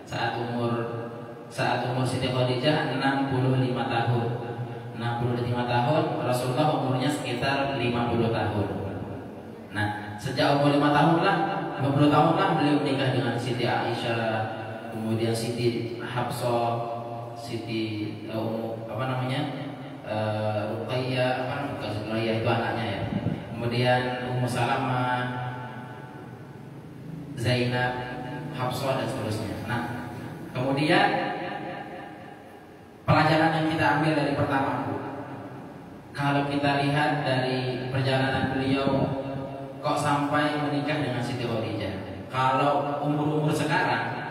Saat umur Siti Khadijah 65 tahun. 65 tahun, Rasulullah umurnya sekitar 50 tahun. Nah, sejak umur 50 tahun lah beliau menikah dengan Siti Aisyah, kemudian Siti Hafsah, Siti Ruqayyah, Ruqayyah itu anaknya ya. Kemudian Ummu Salamah, Zainab, Hafsah dan seterusnya. Nah, kemudian pelajaran yang kita ambil dari pertama Bu, kalau kita lihat dari perjalanan beliau kok sampai menikah dengan Siti Khadijah. Kalau umur sekarang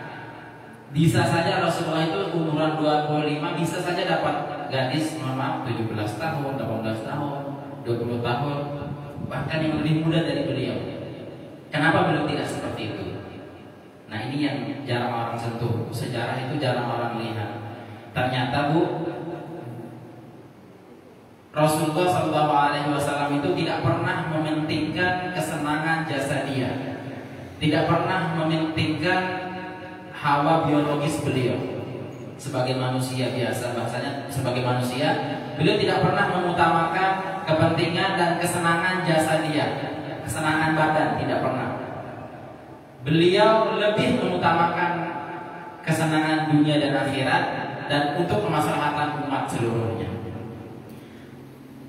bisa saja Rasulullah itu umuran 25 bisa saja dapat gadis 17 tahun, 18 tahun, 20 tahun, bahkan yang lebih muda dari beliau. Kenapa beliau tidak seperti itu? Nah, ini yang jarang orang sentuh. Sejarah itu jarang orang lihat. Ternyata Bu, Rasulullah SAW itu tidak pernah mementingkan kesenangan jasadiah, tidak pernah mementingkan hawa biologis beliau. Sebagai manusia biasa, bahasanya sebagai manusia, beliau tidak pernah mengutamakan kepentingan dan kesenangan jasadiah, kesenangan badan, tidak pernah. Beliau lebih mengutamakan kesenangan dunia dan akhirat dan untuk kemaslahatan umat seluruhnya.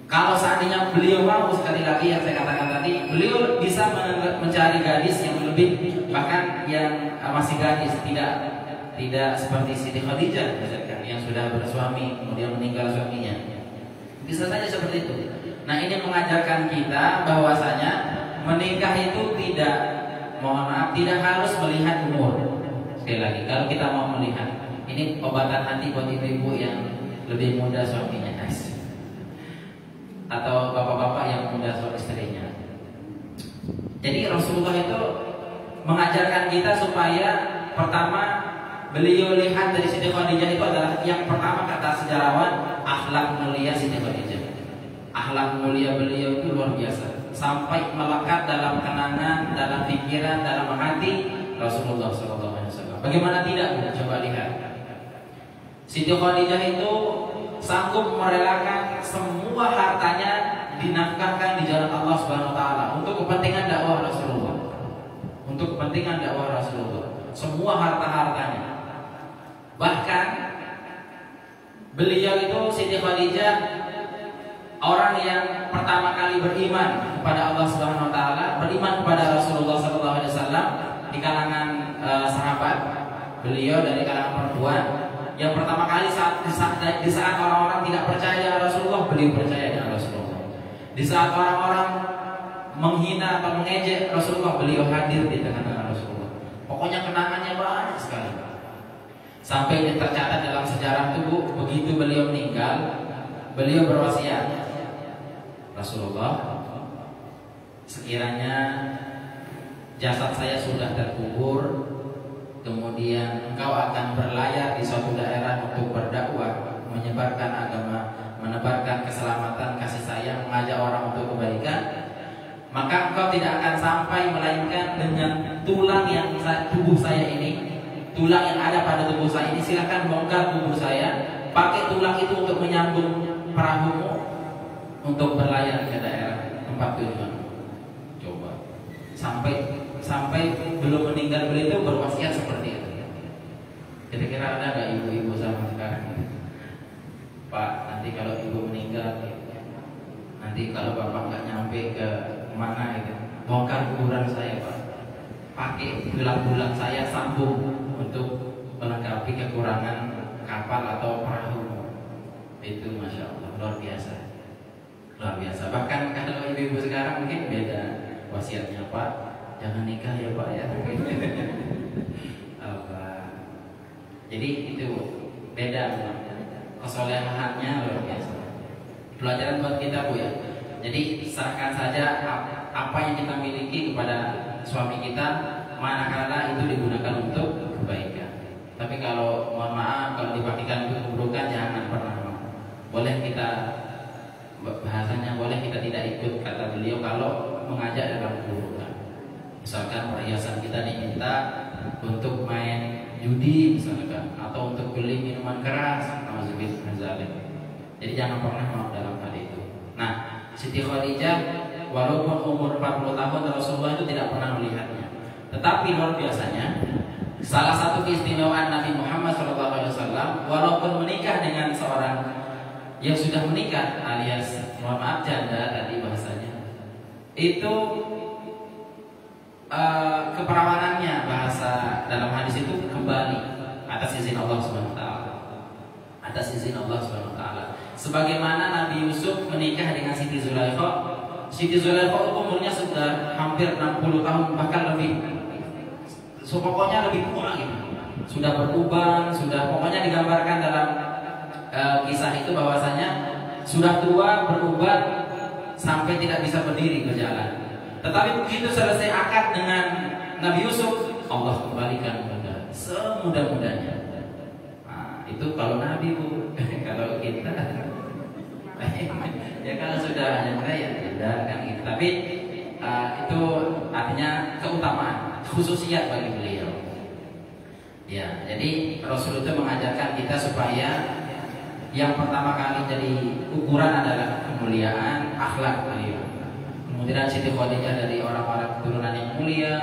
Kalau seandainya beliau mau, sekali lagi yang saya katakan tadi, beliau bisa mencari gadis yang lebih, bahkan yang masih gadis, tidak seperti Siti Khadijah yang sudah bersuami kemudian meninggal suaminya. Bisa saja seperti itu. Nah, ini mengajarkan kita bahwasanya menikah itu tidak harus melihat umur. Sekali lagi, kalau kita mau melihat, ini obatan hati buat ibu-ibu yang lebih muda suaminya, guys, atau bapak-bapak yang muda suami istrinya. Jadi Rasulullah itu mengajarkan kita supaya pertama beliau lihat dari Siti Khadijah itu adalah yang pertama kata sejarawan akhlak mulia Siti Khadijah. Akhlak mulia beliau itu luar biasa, sampai melekat dalam kenangan, dalam pikiran, dalam hati Rasulullah SAW. Bagaimana tidak? Coba lihat. Siti Khadijah itu sanggup merelakan semua hartanya dinafkahkan di jalan Allah Subhanahu wa taala untuk kepentingan dakwah Rasulullah. Untuk kepentingan dakwah Rasulullah. Semua harta-hartanya. Bahkan beliau itu Siti Khadijah orang yang pertama kali beriman kepada Allah Subhanahu Wa Taala, beriman kepada Rasulullah Sallallahu Alaihi Wasallam di kalangan sahabat. Beliau dari kalangan perempuan yang pertama kali di saat orang-orang tidak percaya dengan Rasulullah, beliau percaya dengan Rasulullah. Di saat orang-orang menghina atau mengejek Rasulullah, beliau hadir di tengah-tengah Rasulullah. Pokoknya kenangannya banyak sekali. Sampai tercatat dalam sejarah tubuh, begitu beliau meninggal, beliau berwasiat, Rasulullah, sekiranya jasad saya sudah terkubur, kemudian engkau akan berlayar di suatu daerah untuk berdakwah, menyebarkan agama, menebarkan keselamatan, kasih sayang, mengajak orang untuk kebaikan, maka engkau tidak akan sampai melainkan dengan tulang yang tubuh saya ini, tulang yang ada pada tubuh saya ini. Silakan bongkar tubuh saya, pakai tulang itu untuk menyambung perahumu untuk berlayar ke daerah tempat tujuan. Coba sampai belum meninggal beliau itu berwasiat seperti itu. Kira-kira ada nggak ibu-ibu sama sekarang? Pak, nanti kalau ibu meninggal, nanti kalau bapak nggak nyampe ke mana itu, bongkar kuburan saya Pak, pakai tulang-tulang saya sambung untuk melengkapi kekurangan kapal atau perahu. Itu masya Allah luar biasa, luar biasa. Bahkan kalau ibu-ibu sekarang mungkin beda wasiatnya, Pak, jangan nikah ya Pak ya. Jadi itu beda, kesolehannya luar biasa. Pelajaran buat kita Bu ya. Jadi serahkan saja apa yang kita miliki kepada suami kita, manakala itu digunakan untuk kebaikan. Tapi kalau mohon maaf, kalau dipakai untuk keburukan, jangan pernah mau. Boleh kita, bahasanya boleh kita tidak ikut, kata beliau, kalau mengajak dalam keburukan. Misalkan perhiasan kita diminta untuk main judi misalkan, atau untuk beli minuman keras, jadi jangan pernah mau dalam hal itu. Nah, Siti Khadijah walaupun umur 40 tahun Rasulullah itu tidak pernah melihatnya. Tetapi luar biasanya, salah satu keistimewaan Nabi Muhammad SAW, walaupun menikah dengan seorang yang sudah menikah alias mohon maaf janda tadi bahasanya, itu keperawanannya, bahasa dalam hadis itu, kembali atas izin Allah SWT. Atas izin Allah SWT. Sebagaimana Nabi Yusuf menikah dengan Siti Zulaikha. Siti Zulaikha umurnya sudah hampir 60 tahun, bahkan lebih. So, pokoknya lebih tua gitu. Sudah beruban, sudah pokoknya digambarkan dalam kisah itu bahwasanya sudah tua, beruban sampai tidak bisa berdiri berjalan. Tetapi begitu selesai akad dengan Nabi Yusuf, Allah kembalikan kepada semudah-mudahnya. Nah, itu kalau Nabi Bu. Kalau kita ya kalau sudah nyata ya tidak kan gitu. Tapi itu artinya keutamaan, khususiyat bagi beliau. Ya, jadi Rasul itu mengajarkan kita supaya yang pertama kali jadi ukuran adalah kemuliaan akhlak beliau. Kemudian Siti Khadijah dari orang-orang keturunan yang mulia,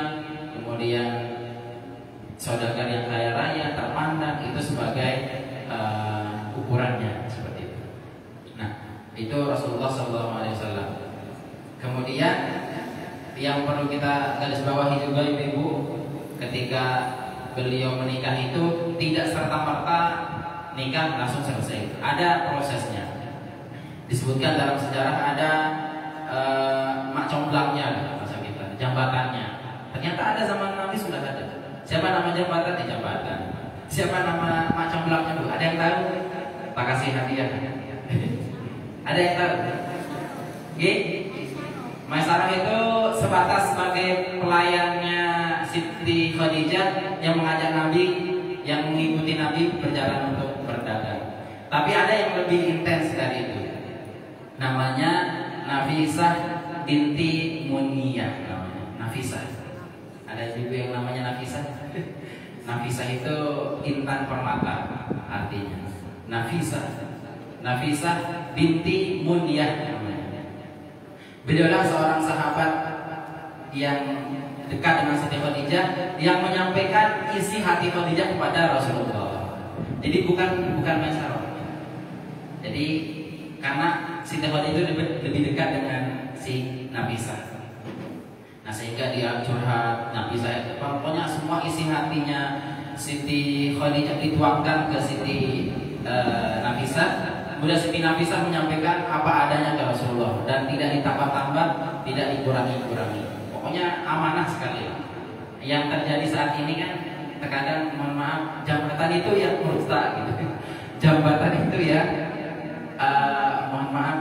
kemudian saudagar yang kaya raya, terpandang, itu sebagai ukurannya seperti itu. Nah, itu Rasulullah SAW. Kemudian yang perlu kita garis bawahi juga ibu-ibu, ketika beliau menikah itu tidak serta-merta nikah langsung selesai. Ada prosesnya. Disebutkan dalam sejarah ada mak comblangnya, bahasa kita, jambatannya. Ternyata ada zaman Nabi sudah ada. Siapa nama jambatan? Di jambatan. Siapa nama mak comblangnya dulu? Ada yang tahu? Tak kasih hadiah. Ada yang tahu? Oke? Maisarah itu sebatas sebagai pelayannya Siti Khadijah yang mengajak Nabi, yang mengikuti Nabi berjalan untuk berdagang. Tapi ada yang lebih intens dari itu. Namanya Nafisah binti Muniyah namanya. Nafisah. Ada ibu yang namanya Nafisah. Nafisah itu intan permata artinya. Nafisah binti Muniyah namanya. Beliaulah seorang sahabat yang dekat dengan Siti Khadijah, yang menyampaikan isi hati Khadijah kepada Rasulullah. Jadi bukan Maisarah. Jadi karena Siti Khadijah itu lebih dekat dengan si Nafisah. Nah sehingga dia curhat Nafisah, pokoknya semua isi hatinya Siti Khadijah dituangkan ke Siti Nafisah. Kemudian Siti Nafisah menyampaikan apa adanya ke Rasulullah dan tidak ditambah-tambah, tidak dikurangi-kurangi. Pokoknya amanah sekali. Yang terjadi saat ini kan terkadang, mohon maaf, jabatan itu yang murta gitu. Jabatan itu ya, mohon maaf,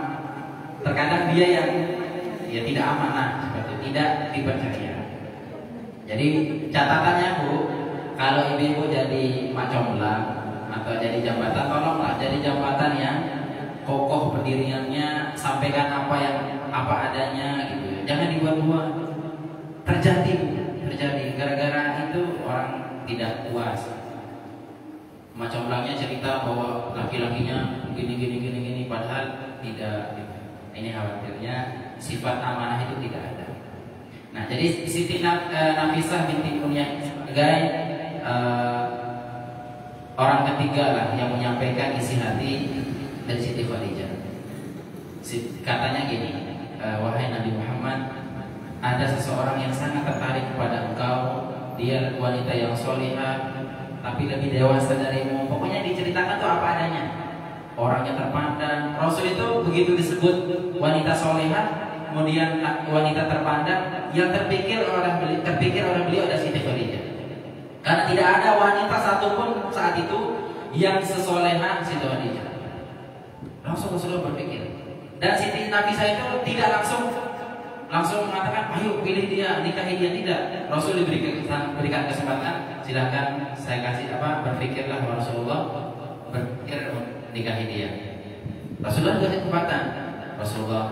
terkadang dia yang ya tidak amanah, seperti tidak dipercaya. Jadi catatannya Bu, kalau ibu-ibu jadi mak comblang atau jadi jabatan, tolonglah jadi jabatan yang kokoh pendiriannya, sampaikan apa adanya gitu. Jangan dibuat-buat. Terjadi gara-gara itu orang tidak puas. Mak comblangnya cerita bahwa laki-lakinya gini padahal tidak. Ini khawatirnya sifat amanah itu tidak ada. Nah, jadi Siti Nafisah binti Munyagai orang ketiga lah yang menyampaikan isi hati dari Siti Khadijah. Katanya gini, wahai Nabi Muhammad, ada seseorang yang sangat tertarik kepada engkau. Dia wanita yang solihah, tapi lebih dewasa darimu. Pokoknya diceritakan tuh apa adanya. Orangnya terpandang. Rasul itu begitu disebut wanita solihah, kemudian wanita terpandang, yang terpikir oleh beliau ada Siti Khadijah. Karena tidak ada wanita satupun saat itu yang sesolehah Siti Khadijah. Rasulullah berpikir, dan Siti Nafisah itu tidak langsung mengatakan, ayo pilih dia, nikahi dia, tidak. Rasul berikan kesempatan, silahkan saya kasih berpikirlah Rasulullah, berpikir nikahi dia. Rasulullah juga kesempatan. Rasulullah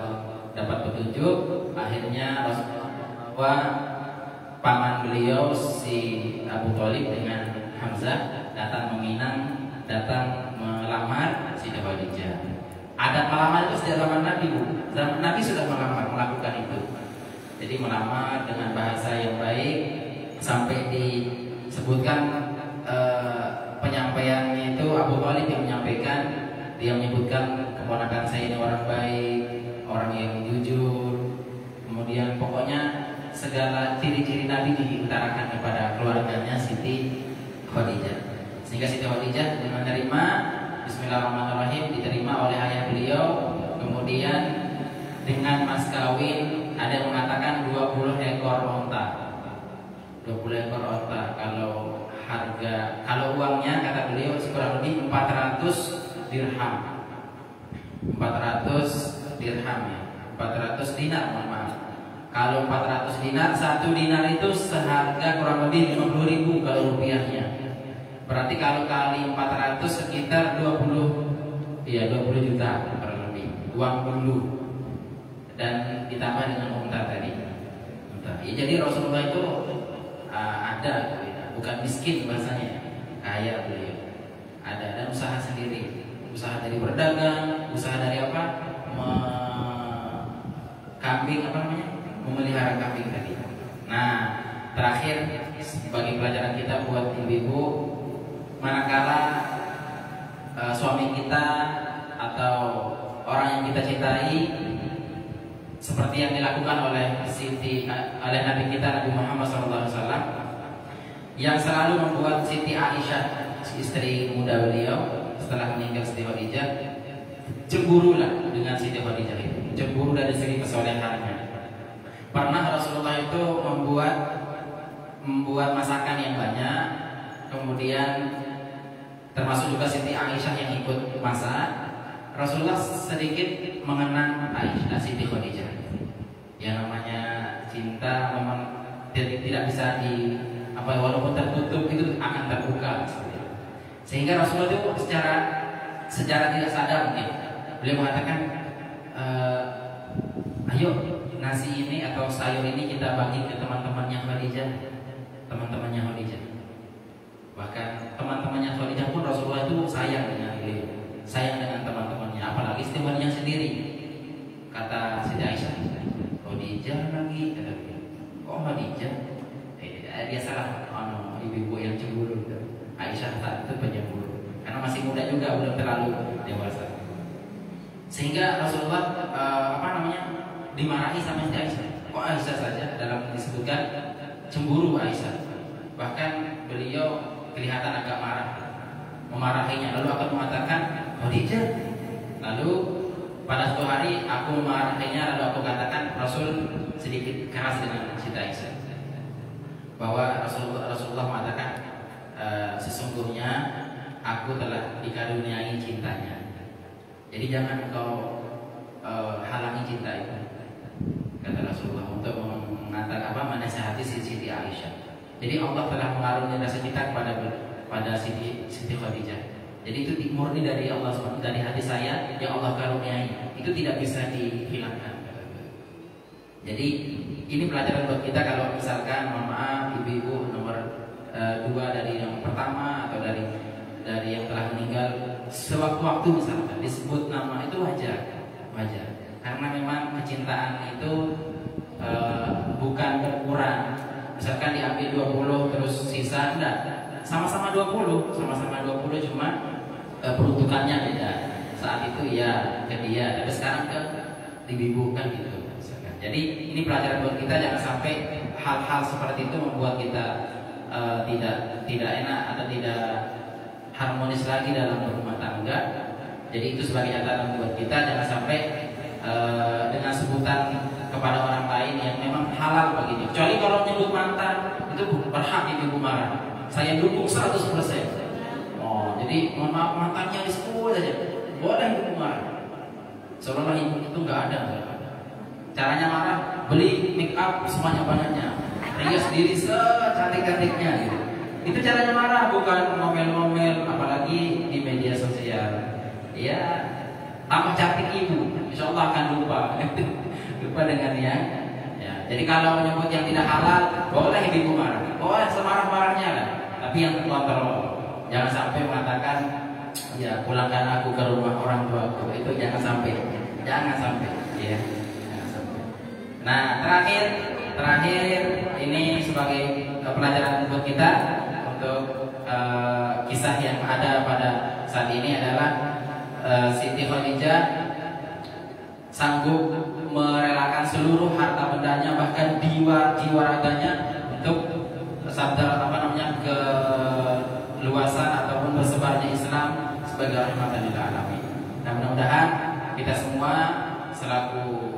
dapat petunjuk, akhirnya Rasulullah paman beliau si Abu Thalib dengan Hamzah datang meminang, datang melamar Siti Khadijah. Ada melamar itu sejak zaman Nabi, Bu. Zaman Nabi sudah melakukan itu. Jadi melamar dengan bahasa yang baik, sampai disebutkan penyampaiannya itu Abu Thalib yang menyampaikan. Dia menyebutkan keponakan saya ini orang baik, orang yang jujur. Kemudian pokoknya segala ciri-ciri Nabi diutarakan kepada keluarganya Siti Khadijah. Sehingga Siti Khadijah menerima, bismillahirrahmanirrahim, diterima oleh ayah beliau. Kemudian dengan mas kawin, ada yang mengatakan 20 ekor onta. 20 ekor onta. Kalau uangnya kata beliau kurang lebih 400 dirham. 400 dirham ya. 400 dinar, mohon maaf. Kalau 400 dinar, 1 dinar itu seharga kurang lebih 50.000 kalau rupiahnya. Berarti kalau kali 400 sekitar 20 juta kurang lebih uang dulu. Dan ditambah dengan unta tadi. Ya, jadi Rasulullah itu ada, bukan miskin bahasanya, kaya beliau. Ada dan usaha sendiri, usaha dari berdagang, usaha dari memelihara kambing tadi. Nah, terakhir bagi pelajaran kita buat ibu-ibu, manakala suami kita atau orang yang kita cintai, seperti yang dilakukan oleh Nabi kita Nabi Muhammad SAW, yang selalu membuat Siti Aisyah, istri muda beliau setelah meninggal Siti Khadijah, cemburulah dengan Siti Khadijah itu, cemburu dari segi kesolehannya. Pernah Rasulullah itu membuat masakan yang banyak, kemudian termasuk juga Siti Aisyah yang ikut masak. Rasulullah sedikit mengenang Aisyah, Siti Khadijah. Ya namanya cinta memang tidak bisa walaupun tertutup itu akan terbuka. Sehingga Rasulullah itu secara tidak sadar mungkin beliau mengatakan, ayo nasi ini atau sayur ini kita bagi ke teman-temannya Khadijah. Bahkan teman-temannya Khadijah pun Rasulullah itu sayang dengan beliau, sayang dengan teman-temannya, apalagi temannya sendiri. Kata Siti Aisyah, Khadijah lagi, kok Khadijah? Dia salah, ibu-ibu yang cemburu. Aisyah saat itu penyemburu, karena masih muda juga, belum terlalu dewasa. Sehingga Rasulullah dimarahi sama Siti Aisyah. Kok Aisyah saja dalam disebutkan cemburu Aisyah. Bahkan beliau kelihatan agak marah, memarahinya. Lalu akan mengatakan, Khadijah. Lalu pada suatu hari aku memarahinya, lalu aku katakan Rasul sedikit keras dengan Siti Aisyah, bahwa Rasulullah mengatakan sesungguhnya aku telah dikaruniai cintanya. Jadi jangan kau halangi cinta itu, kata Rasulullah, untuk menasihati Siti Aisyah. Jadi Allah telah mengaruniai rasa cinta pada Siti Khadijah. Jadi itu murni dari Allah SWT, dari hati saya yang Allah karuniai. Itu tidak bisa dihilangkan. Jadi ini pelajaran buat kita kalau misalkan mohon maaf ibu-ibu nomor 2 dari yang pertama atau dari yang telah meninggal, sewaktu-waktu misalkan disebut nama itu wajar. Karena memang kecintaan itu bukan berkurang. Misalkan diambil 20 terus sisa, enggak. Sama-sama 20 cuma peruntukannya beda. Saat itu ya ke dia, tapi sekarang ke ibu kan gitu. Jadi ini pelajaran buat kita, jangan sampai hal-hal seperti itu membuat kita tidak enak atau tidak harmonis lagi dalam berumah tangga. Jadi itu sebagai catatan buat kita, jangan sampai dengan sebutan kepada orang lain yang memang halal bagi dia. Kecuali kalau nyebut mantan itu berhak ibu marah. Saya dukung 100%. Oh, jadi mohon maaf mantannya disebut aja, boleh ibu marah. Seolah-olah ibu itu nggak ada. Caranya marah, beli make up sebanyak-banyaknya, rias diri secantik-cantiknya gitu. Itu caranya marah, bukan ngomel-ngomel, apalagi di media sosial. Ya, tambah cantik ibu, insya Allah akan lupa dengan yang. Ya, jadi kalau menyebut yang tidak halal, boleh ibu marah, boleh semarah-marahnya lah. Tapi yang terkontrol, jangan sampai mengatakan, ya pulangkan aku ke rumah orang tuaku. Itu jangan sampai, ya. Nah, terakhir ini sebagai pelajaran buat kita untuk kisah yang ada pada saat ini adalah Siti Khadijah sanggup merelakan seluruh harta bendanya, bahkan jiwa raganya untuk keluasan ataupun bersebarnya Islam sebagai rahmatan lil alamin. Nah, mudah-mudahan kita semua selaku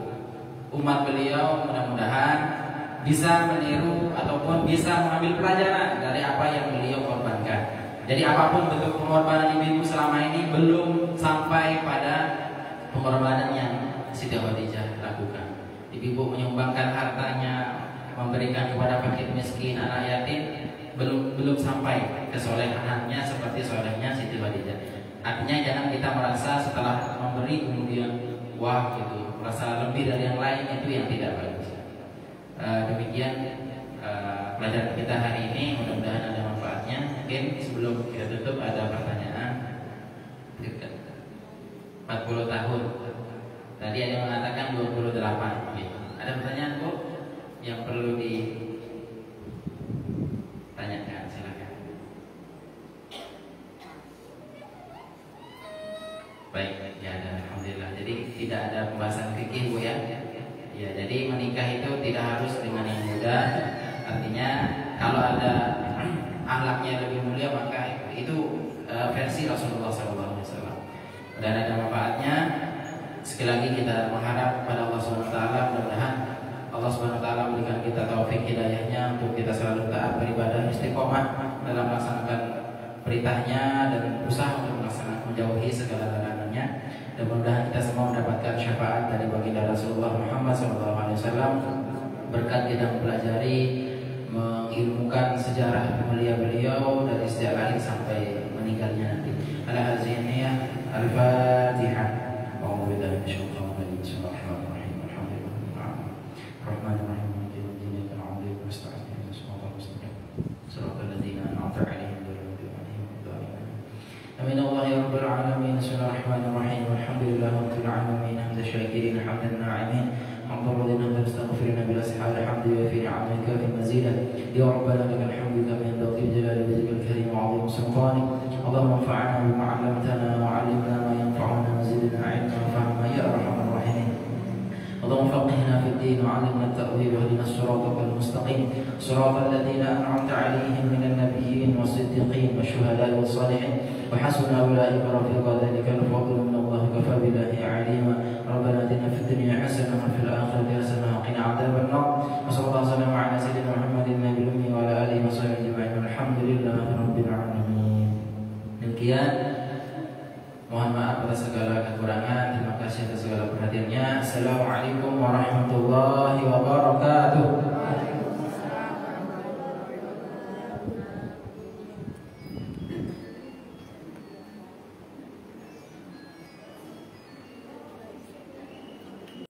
umat beliau mudah-mudahan bisa meniru ataupun bisa mengambil pelajaran dari apa yang beliau korbankan. Jadi apapun bentuk pengorbanan ibu selama ini belum sampai pada pengorbanan yang Siti Khadijah lakukan. Ibu menyumbangkan hartanya, memberikan kepada fakir miskin, anak yatim, belum sampai kesolehannya seperti solehnya Siti Khadijah. Artinya jangan kita merasa setelah memberi kemudian wah gitu, merasa lebih dari yang lain, itu yang tidak bagus. Demikian pelajaran kita hari ini, mudah-mudahan ada manfaatnya. Mungkin sebelum kita tutup ada pertanyaan. 40 tahun. Tadi ada yang mengatakan 28. Ada pertanyaan Bu yang perlu ditanyakan, silakan. Baik, ya ada, alhamdulillah. Jadi tidak ada pembahasan fikih Bu ya. Ya, jadi menikah itu tidak harus dengan yang muda. Artinya kalau ada akhlaknya lebih mulia maka itu versi Rasulullah SAW. Dan ada manfaatnya. Sekali lagi kita mengharap pada Allah SWT, mudah-mudahan Allah SWT memberikan kita taufik hidayahnya untuk kita selalu taat beribadah, istiqomah dalam melaksanakan perintahnya dan berusaha untuk menjauhi segala larangannya. Dan mudah-mudahan kita semua mendapatkan syafaat dari baginda Rasulullah Muhammad SAW berkat kita mempelajari, mengilmukan sejarah mulia beliau dari sejak lahir sampai meninggalnya nanti. Ala hazihi niyyah, al-Fatihah. A'udzu billahi minasyaitonir rajim. Bismillahirrahmanirrahim. Alhamdulillahirrahmanirrahim. Amin Allah ya rabbal alamin. Bismillahirrahmanirrahim. Alhamdulillahirabbil alamin. Hamdan syakirin hamdan na'imin. Hamdan radina wa astaghfiruna bil ashab. Alhamdulillah fi ni'amika fi mazidah. Ya rabbana lakal hamdu kama yanbaghi li jalali wajhikal karim wa 'azimi sultanik. Allahumma anfa'na bima 'allamtana wa 'allimna ma yanfa'una wa zidna 'ilman wa fahma الدين وعلمنا التأويل واهدنا الصراط المستقيم صراط الذين أنعمت عليهم من النبيين والصديقين والشهداء والصالحين وحسن أولئك رفيقا ذلك الفضل من الله كفى بالله عليما ربنا آتنا في الدنيا حسنة وفي الآخرة حسنة وقنا عذاب النار وصلى الله وسلم على سيدنا محمد النبي الأمي وعلى آله وصحبه أجمعين والحمد لله رب العالمين. Demikian, mohon maaf atas segala kekurangan. Terima kasih atas segala perhatiannya. Assalamualaikum warahmatullahi wabarakatuh.